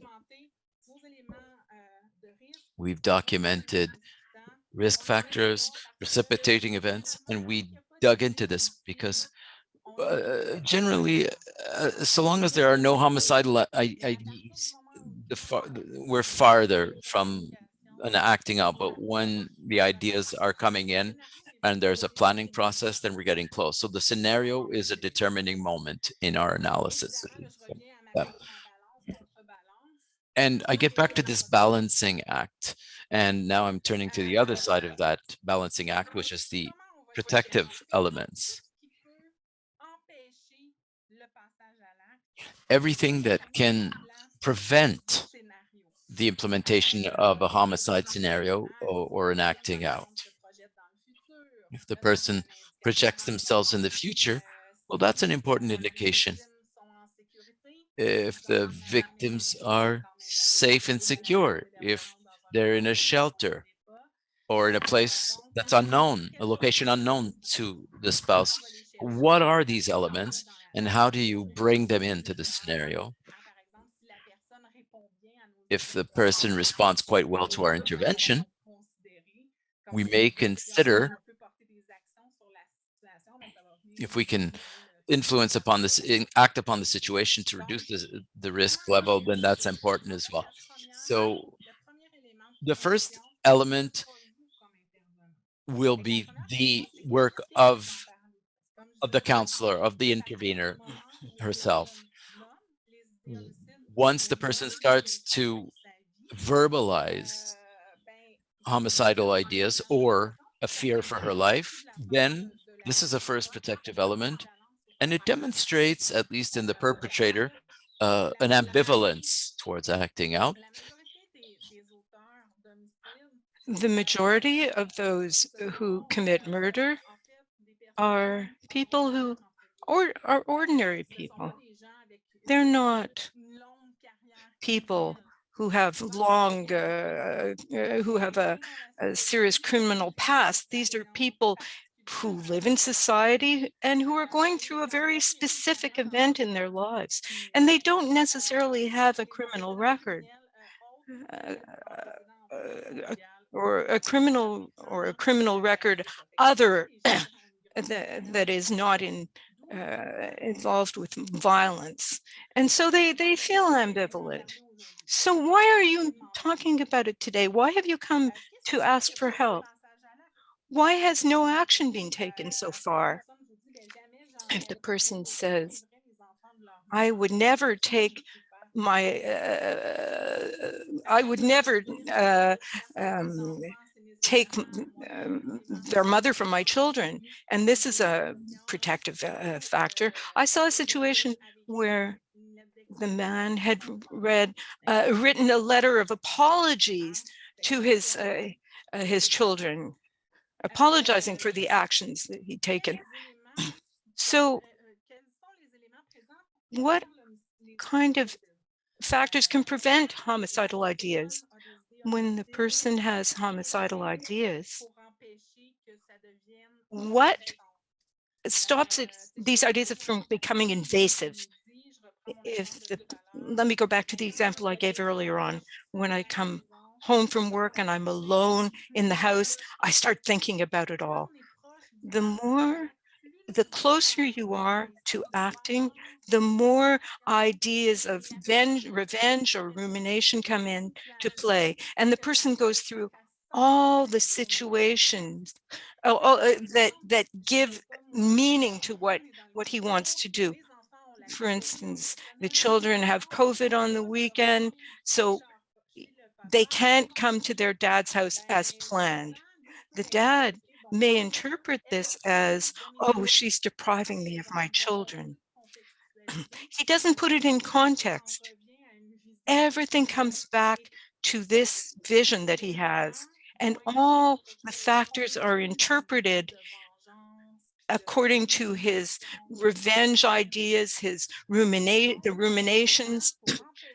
we've documented risk factors, precipitating events, and we dug into this because generally, so long as there are no homicidal IDs, we're farther from an acting out. But when the ideas are coming in and there's a planning process, then we're getting close. So the scenario is a determining moment in our analysis. And I get back to this balancing act. And now I'm turning to the other side of that balancing act, which is the protective elements. Everything that can prevent the implementation of a homicide scenario or an acting out. If the person projects themselves in the future, well, that's an important indication. If the victims are safe and secure, if they're in a shelter or in a place that's unknown, a location unknown to the spouse, what are these elements and how do you bring them into the scenario? If the person responds quite well to our intervention, we may consider if we can influence upon this, act upon the situation to reduce the risk level, then that's important as well. So the first element will be the work of the counselor, of the intervener herself. Once the person starts to verbalize homicidal ideas or a fear for her life, then this is a first protective element. And it demonstrates, at least in the perpetrator, an ambivalence towards acting out. The majority of those who commit murder are people who are ordinary people. They're not people who have who have a serious criminal past. These are people who live in society and who are going through a very specific event in their lives, and they don't necessarily have a criminal record. Uh, or a criminal record other that is not involved with violence, and so they feel ambivalent. So why are you talking about it today? Why have you come to ask for help? Why has no action been taken so far? If the person says, I would never take my I would never take their mother from my children, and this is a protective factor. I saw a situation where the man had written a letter of apologies to his children, apologizing for the actions that he'd taken. So what kind of factors can prevent homicidal ideas? When the person has homicidal ideas, what stops these ideas from becoming invasive? Let me go back to the example I gave earlier on. When I come home from work and I'm alone in the house, I start thinking about it all. The closer you are to acting, the more ideas of revenge or rumination come in to play. And the person goes through all the situations that give meaning to what he wants to do. For instance, the children have COVID on the weekend, so they can't come to their dad's house as planned. The dad may interpret this as, oh, she's depriving me of my children. He doesn't put it in context. Everything comes back to this vision that he has, and all the factors are interpreted according to his revenge ideas, the ruminations.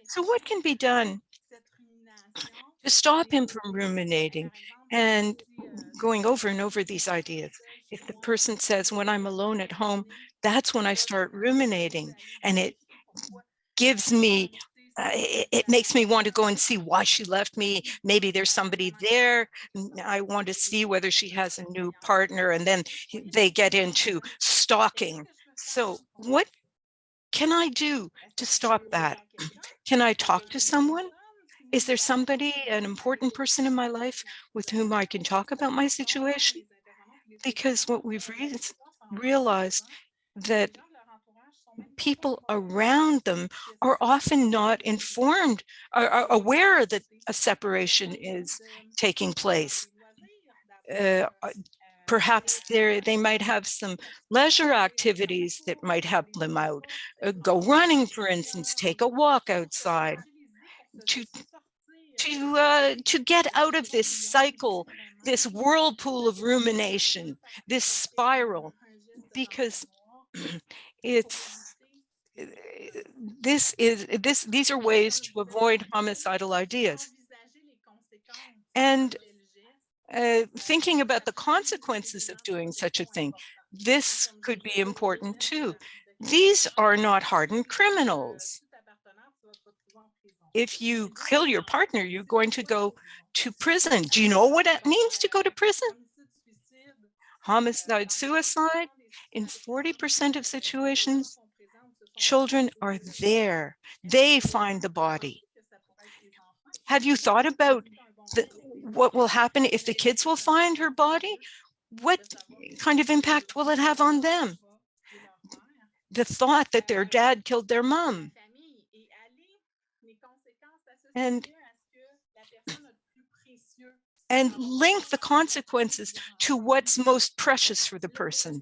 So what can be done to stop him from ruminating and going over and over these ideas? If the person says, when I'm alone at home, that's when I start ruminating, and it gives me it makes me want to go and see why she left me. Maybe there's somebody there. I want to see whether she has a new partner, and then they get into stalking. So what can I do to stop that? Can I talk to someone? Is there somebody, an important person in my life, with whom I can talk about my situation? Because what we've realized that people around them are often not informed, are aware that a separation is taking place. Perhaps they might have some leisure activities that might help them out. Go running, for instance, take a walk outside to get out of this cycle, this whirlpool of rumination, this spiral, because it's these are ways to avoid homicidal ideas. And thinking about the consequences of doing such a thing, this could be important too. These are not hardened criminals. If you kill your partner, you're going to go to prison. Do you know what it means to go to prison? Homicide, suicide, in 40% of situations, children are there. They find the body. Have you thought about what will happen if the kids will find her body? What kind of impact will it have on them? The thought that their dad killed their mom. And link the consequences to what's most precious for the person.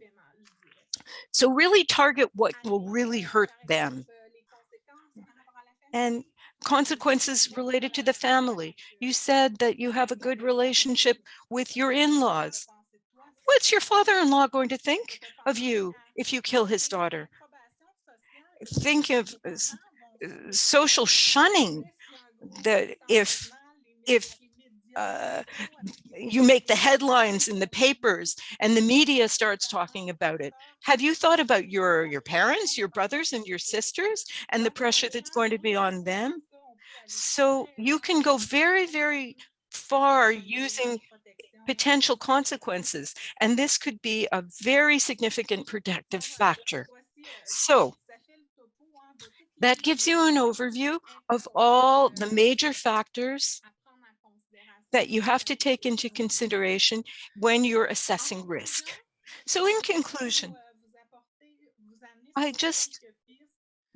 So really target what will really hurt them. And consequences related to the family. You said that you have a good relationship with your in-laws. What's your father-in-law going to think of you if you kill his daughter? Think of social shunning, that if you make the headlines in the papers and the media starts talking about it. Have you thought about your parents, your brothers and your sisters, and the pressure that's going to be on them? So you can go very, very far using potential consequences, and this could be a very significant protective factor. So that gives you an overview of all the major factors that you have to take into consideration when you're assessing risk. So in conclusion, I just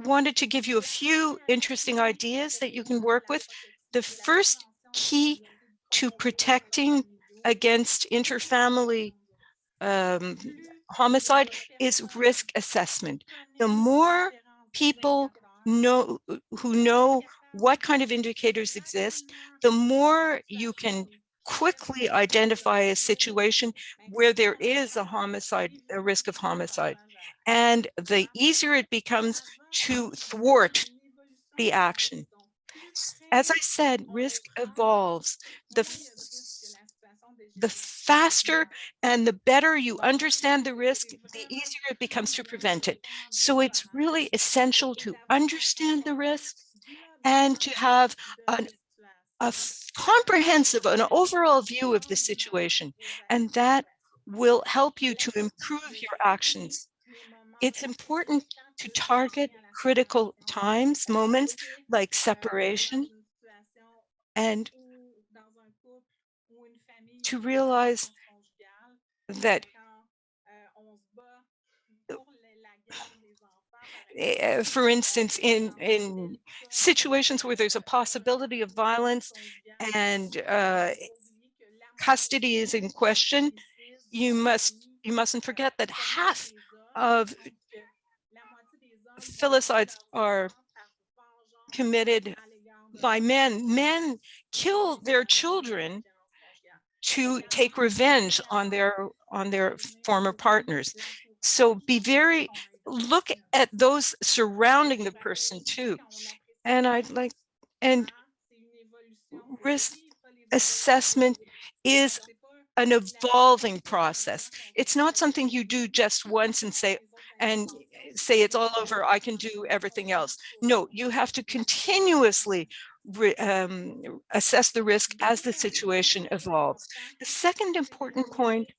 wanted to give you a few interesting ideas that you can work with. The first key to protecting against interfamily homicide is risk assessment. The more people who know what kind of indicators exist, the more you can quickly identify a situation where there is a homicide, a risk of homicide. And the easier it becomes to thwart the action. As I said, risk evolves. The faster and the better you understand the risk, the easier it becomes to prevent it. So it's really essential to understand the risk and to have a comprehensive, an overall view of the situation. And that will help you to improve your actions. It's important to target critical times, moments like separation, and to realize that for instance, in situations where there's a possibility of violence and custody is in question, you mustn't forget that half of filicides are committed by men. Men kill their children to take revenge on their former partners. So look at those surrounding the person too. And and risk assessment is an evolving process. It's not something you do just once and say it's all over, I can do everything else. No, you have to continuously assess the risk as the situation evolves. The second important point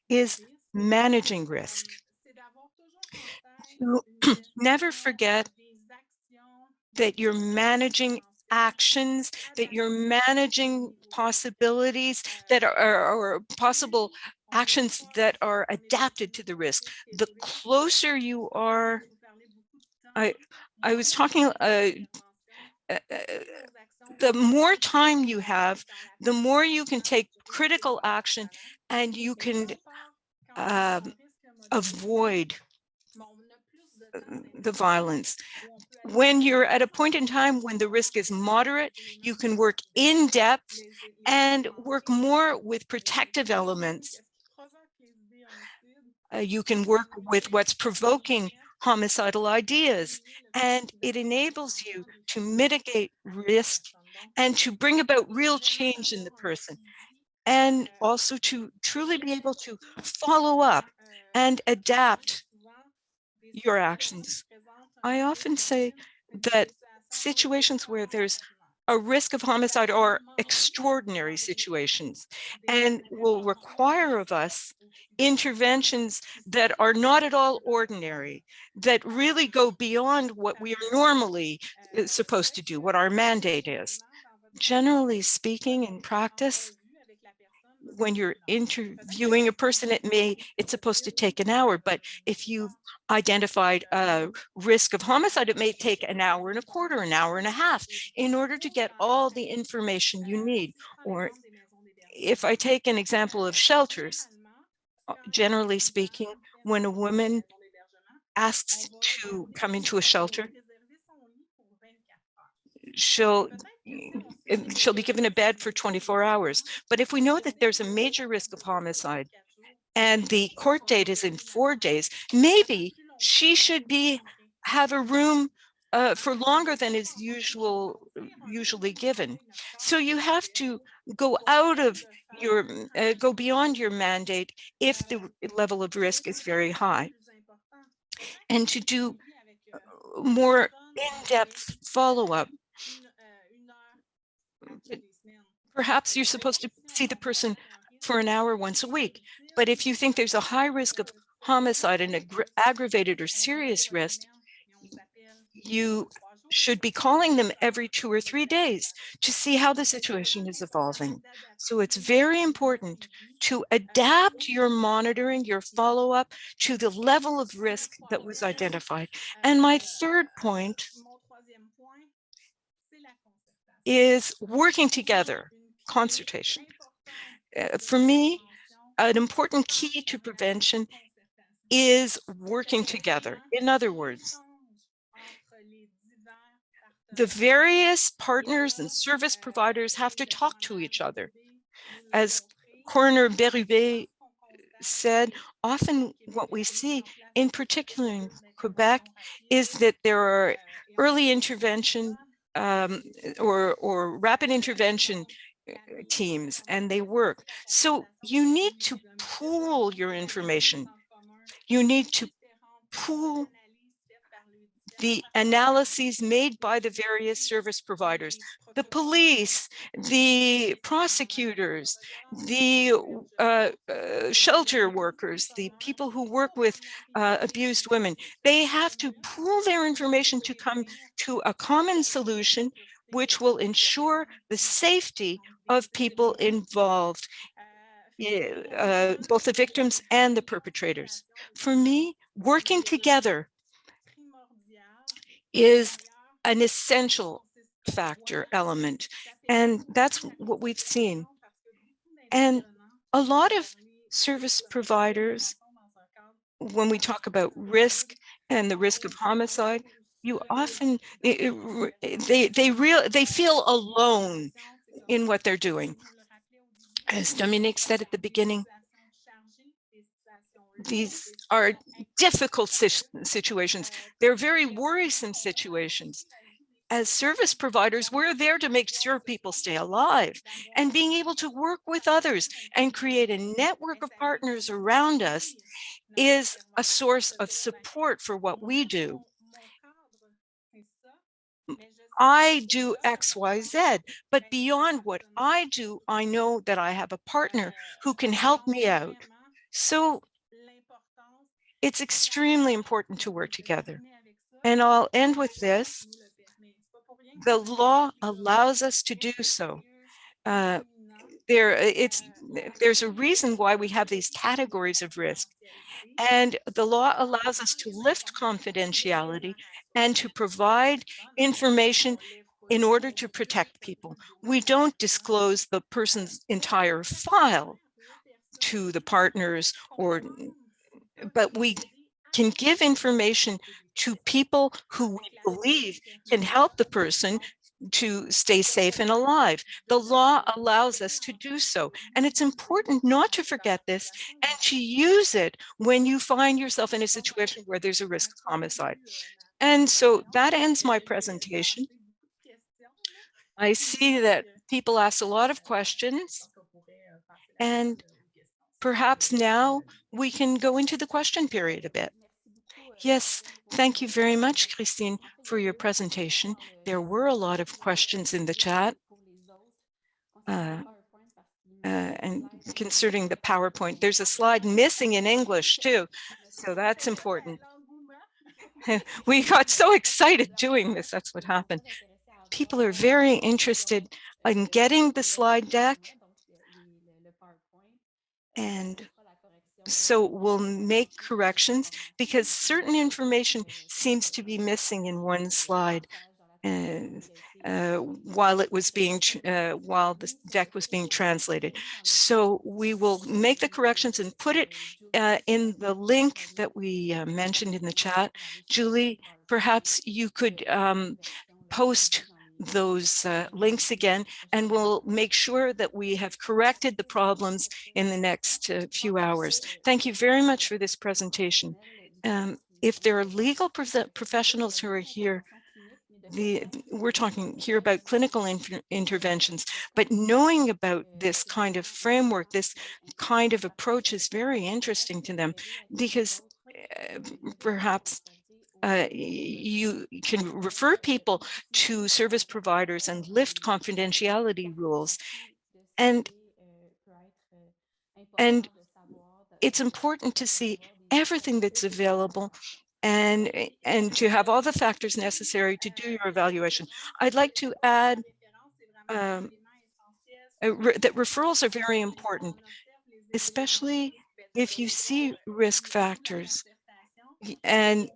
is managing risk. To never forget that you're managing actions, that you're managing possibilities that or possible actions that are adapted to the risk. The closer you are, I was talking, the more time you have, the more you can take critical action and you can avoid the violence. When you're at a point in time when the risk is moderate, you can work in depth and work more with protective elements. You can work with what's provoking homicidal ideas, and it enables you to mitigate risk and to bring about real change in the person, and also to truly be able to follow up and adapt your actions. I often say that situations where there's a risk of homicide are extraordinary situations and will require of us interventions that are not at all ordinary, that really go beyond what we are normally supposed to do, what our mandate is. Generally speaking, in practice, when you're interviewing a person, it's supposed to take an hour, but if you've identified a risk of homicide, it may take an hour and a quarter, an hour and a half in order to get all the information you need. Or if I take an example of shelters, generally speaking, when a woman asks to come into a shelter, she'll be given a bed for 24 hours. But if we know that there's a major risk of homicide and the court date is in 4 days, maybe she should have a room for longer than is usually given. So you have to go out of go beyond your mandate if the level of risk is very high, and to do more in-depth follow-up. Perhaps you're supposed to see the person for an hour once a week, but if you think there's a high risk of homicide and aggravated or serious risk, you should be calling them every 2 or 3 days to see how the situation is evolving. So it's very important to adapt your monitoring, your follow-up to the level of risk that was identified. And my third point is working together, consultation. For me, an important key to prevention is working together. In other words, the various partners and service providers have to talk to each other. As Coroner Berube said, often what we see, in particular in Quebec, is that there are early intervention or rapid intervention teams, and they work. So you need to pool your information. You need to pool the analyses made by the various service providers, the police, the prosecutors, the shelter workers, the people who work with abused women. They have to pool their information to come to a common solution which will ensure the safety of people involved, both the victims and the perpetrators. For me, working together is an essential factor element. And that's what we've seen. And a lot of service providers, when we talk about risk and the risk of homicide, you often, they feel alone in what they're doing. As Dominique said at the beginning, these are difficult situations. They're very worrisome situations. As service providers, we're there to make sure people stay alive, and being able to work with others and create a network of partners around us is a source of support for what we do. I do X, Y, Z, but beyond what I do, I know that I have a partner who can help me out. So it's extremely important to work together. And I'll end with this. The law allows us to do so. Uh, there's a reason why we have these categories of risk. And the law allows us to lift confidentiality and to provide information in order to protect people. We don't disclose the person's entire file to the partners, but we can give information to people who we believe can help the person to stay safe and alive. The law allows us to do so. And it's important not to forget this and to use it when you find yourself in a situation where there's a risk of homicide. And so that ends my presentation. I see that people ask a lot of questions, and perhaps now we can go into the question period a bit. Yes, thank you very much, Christine, for your presentation. There were a lot of questions in the chat. And concerning the PowerPoint, there's a slide missing in English too, so that's important. We got so excited doing this, that's what happened. People are very interested in getting the slide deck, and so we'll make corrections because certain information seems to be missing in one slide. While the deck was being translated. So we will make the corrections and put it in the link that we mentioned in the chat. Julie, perhaps you could post those links again, and we'll make sure that we have corrected the problems in the next few hours. Thank you very much for this presentation. If there are legal professionals who are here, we're talking here about clinical interventions, but knowing about this kind of framework, this kind of approach is very interesting to them, because perhaps you can refer people to service providers and lift confidentiality rules. And it's important to see everything that's available and to have all the factors necessary to do your evaluation. I'd like to add that referrals are very important, especially if you see risk factors. And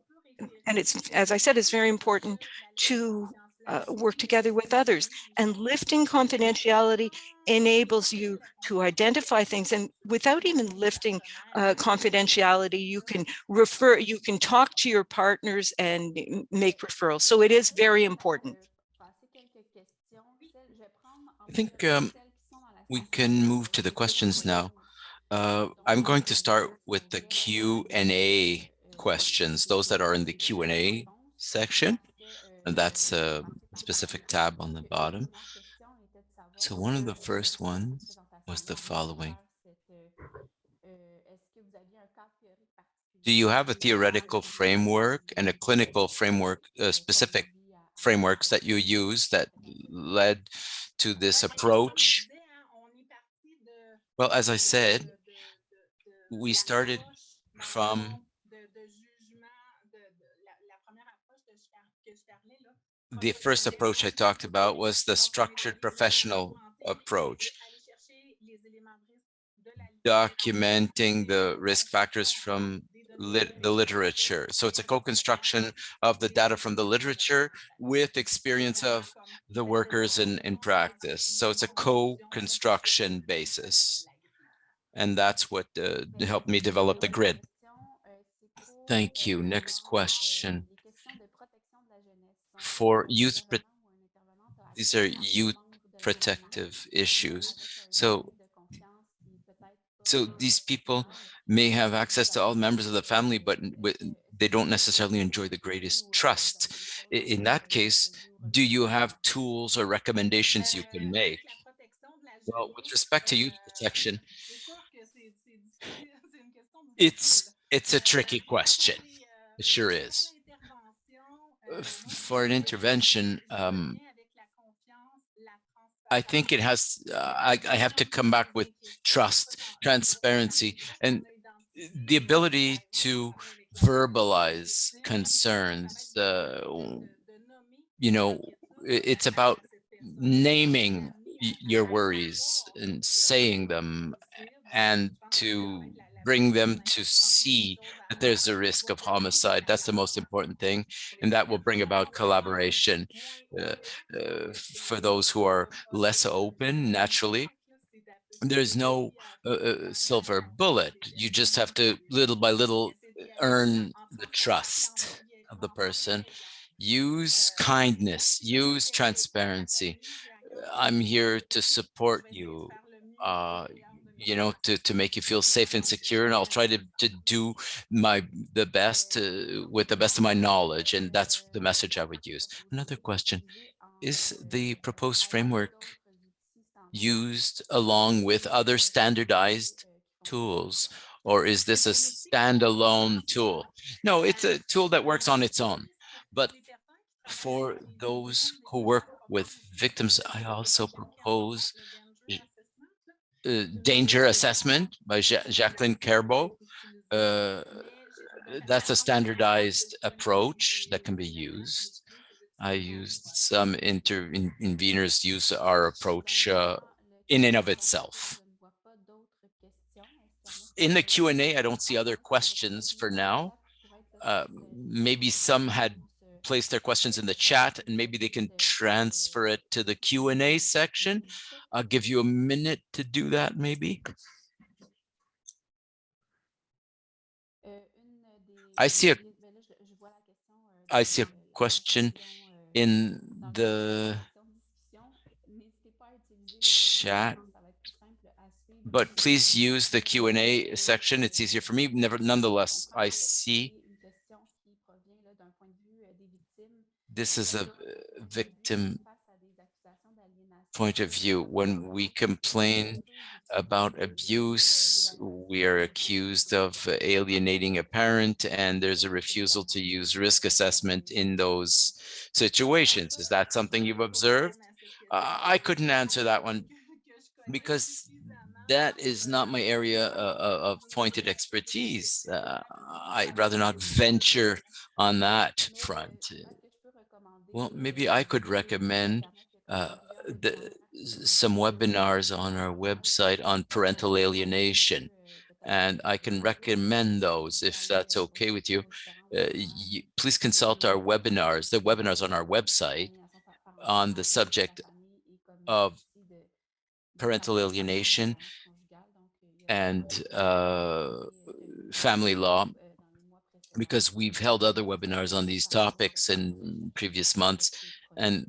it's, as I said, it's very important to work together with others. And lifting confidentiality enables you to identify things. And without even lifting confidentiality, you can talk to your partners and make referrals. So it is very important. I think We can move to the questions now. I'm going to start with the Q&A questions, those that are in the Q&A section, and that's a specific tab on the bottom. So one of the first ones was the following. Do you have a theoretical framework and a clinical framework, specific frameworks that you use that led to this approach? Well, as I said, we started from the first approach I talked about was the structured professional approach, documenting the risk factors from the literature. So it's a co-construction of the data from the literature with experience of the workers in practice. So it's a co-construction basis. And that's what helped me develop the grid. Thank you. Next question. For youth, these are youth protective issues. So these people may have access to all members of the family, but they don't necessarily enjoy the greatest trust. In that case, do you have tools or recommendations you can make? Well, with respect to youth protection, it's a tricky question. It sure is. For an intervention, I think it has, I have to come back with trust, transparency, and the ability to verbalize concerns. It's about naming your worries and saying them, and to bring them to see that there's a risk of homicide. That's the most important thing, and that will bring about collaboration. uh, for those who are less open, naturally, there's no silver bullet. You just have to, little by little, earn the trust of the person. Use kindness, use transparency. I'm here to support you, uh, to make you feel safe and secure. And I'll try to do the best with the best of my knowledge. And that's the message I would use. Another question, is the proposed framework used along with other standardized tools, or is this a standalone tool? No, it's a tool that works on its own. But for those who work with victims, I also propose danger assessment by Jacqueline Kerbo. Uh, that's a standardized approach that can be used. I used some interveners use our approach in and of itself. In the Q&A, I don't see other questions for now. Maybe some had placed their questions in the chat, and maybe they can transfer it to the Q&A section. I'll give you a minute to do that, maybe. I see a question in the chat, but please use the Q&A section. It's easier for me. Nonetheless, I see this is a victim point of view. When we complain about abuse, we are accused of alienating a parent, and there's a refusal to use risk assessment in those situations. Is that something you've observed? I couldn't answer that one because that is not my area of pointed expertise. I'd rather not venture on that front. Well, maybe I could recommend some webinars on our website on parental alienation, and I can recommend those if that's okay with you. Please consult our webinars, the webinars on our website on the subject of parental alienation and family law, because we've held other webinars on these topics in previous months, and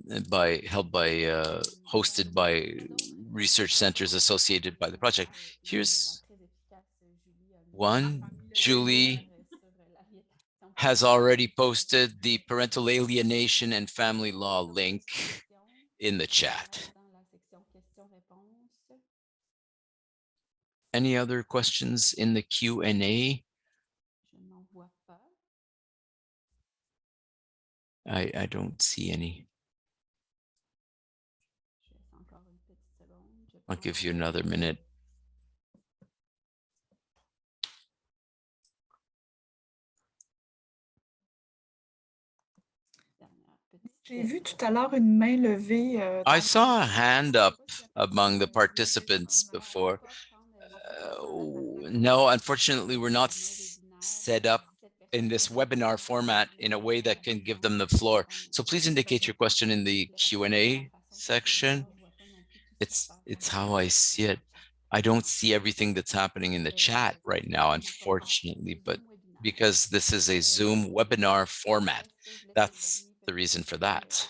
hosted by research centers associated by the project. Here's one. Julie has already posted the parental alienation and family law link in the chat. Any other questions in the Q&A? I don't see any. I'll give you another minute. J'ai vu tout à l'heure une main levée. I saw a hand up among the participants before. No, unfortunately, we're not set up in this webinar format in a way that can give them the floor. So please indicate your question in the Q&A section. It's how I see it. I don't see everything that's happening in the chat right now, unfortunately, but because this is a Zoom webinar format, that's the reason for that.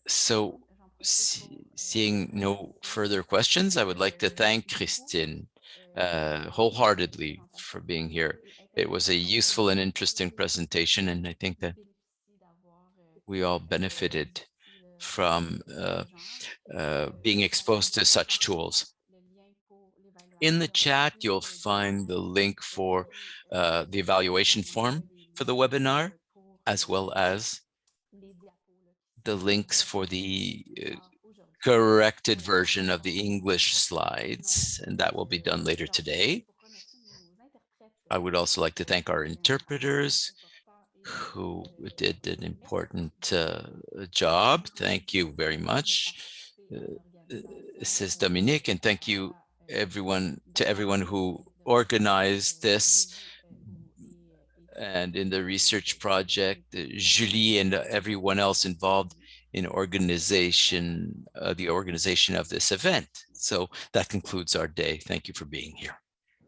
So seeing no further questions, I would like to thank Christine wholeheartedly for being here. It was a useful and interesting presentation, and I think that we all benefited from being exposed to such tools. In the chat, you'll find the link for the evaluation form for the webinar, as well as the links for the corrected version of the English slides, and that will be done later today. I would also like to thank our interpreters who did an important job. Thank you very much. This is Dominique, and thank you everyone who organized this and in the research project, Julie and everyone else involved in the organization of this event. So that concludes our day. Thank you for being here.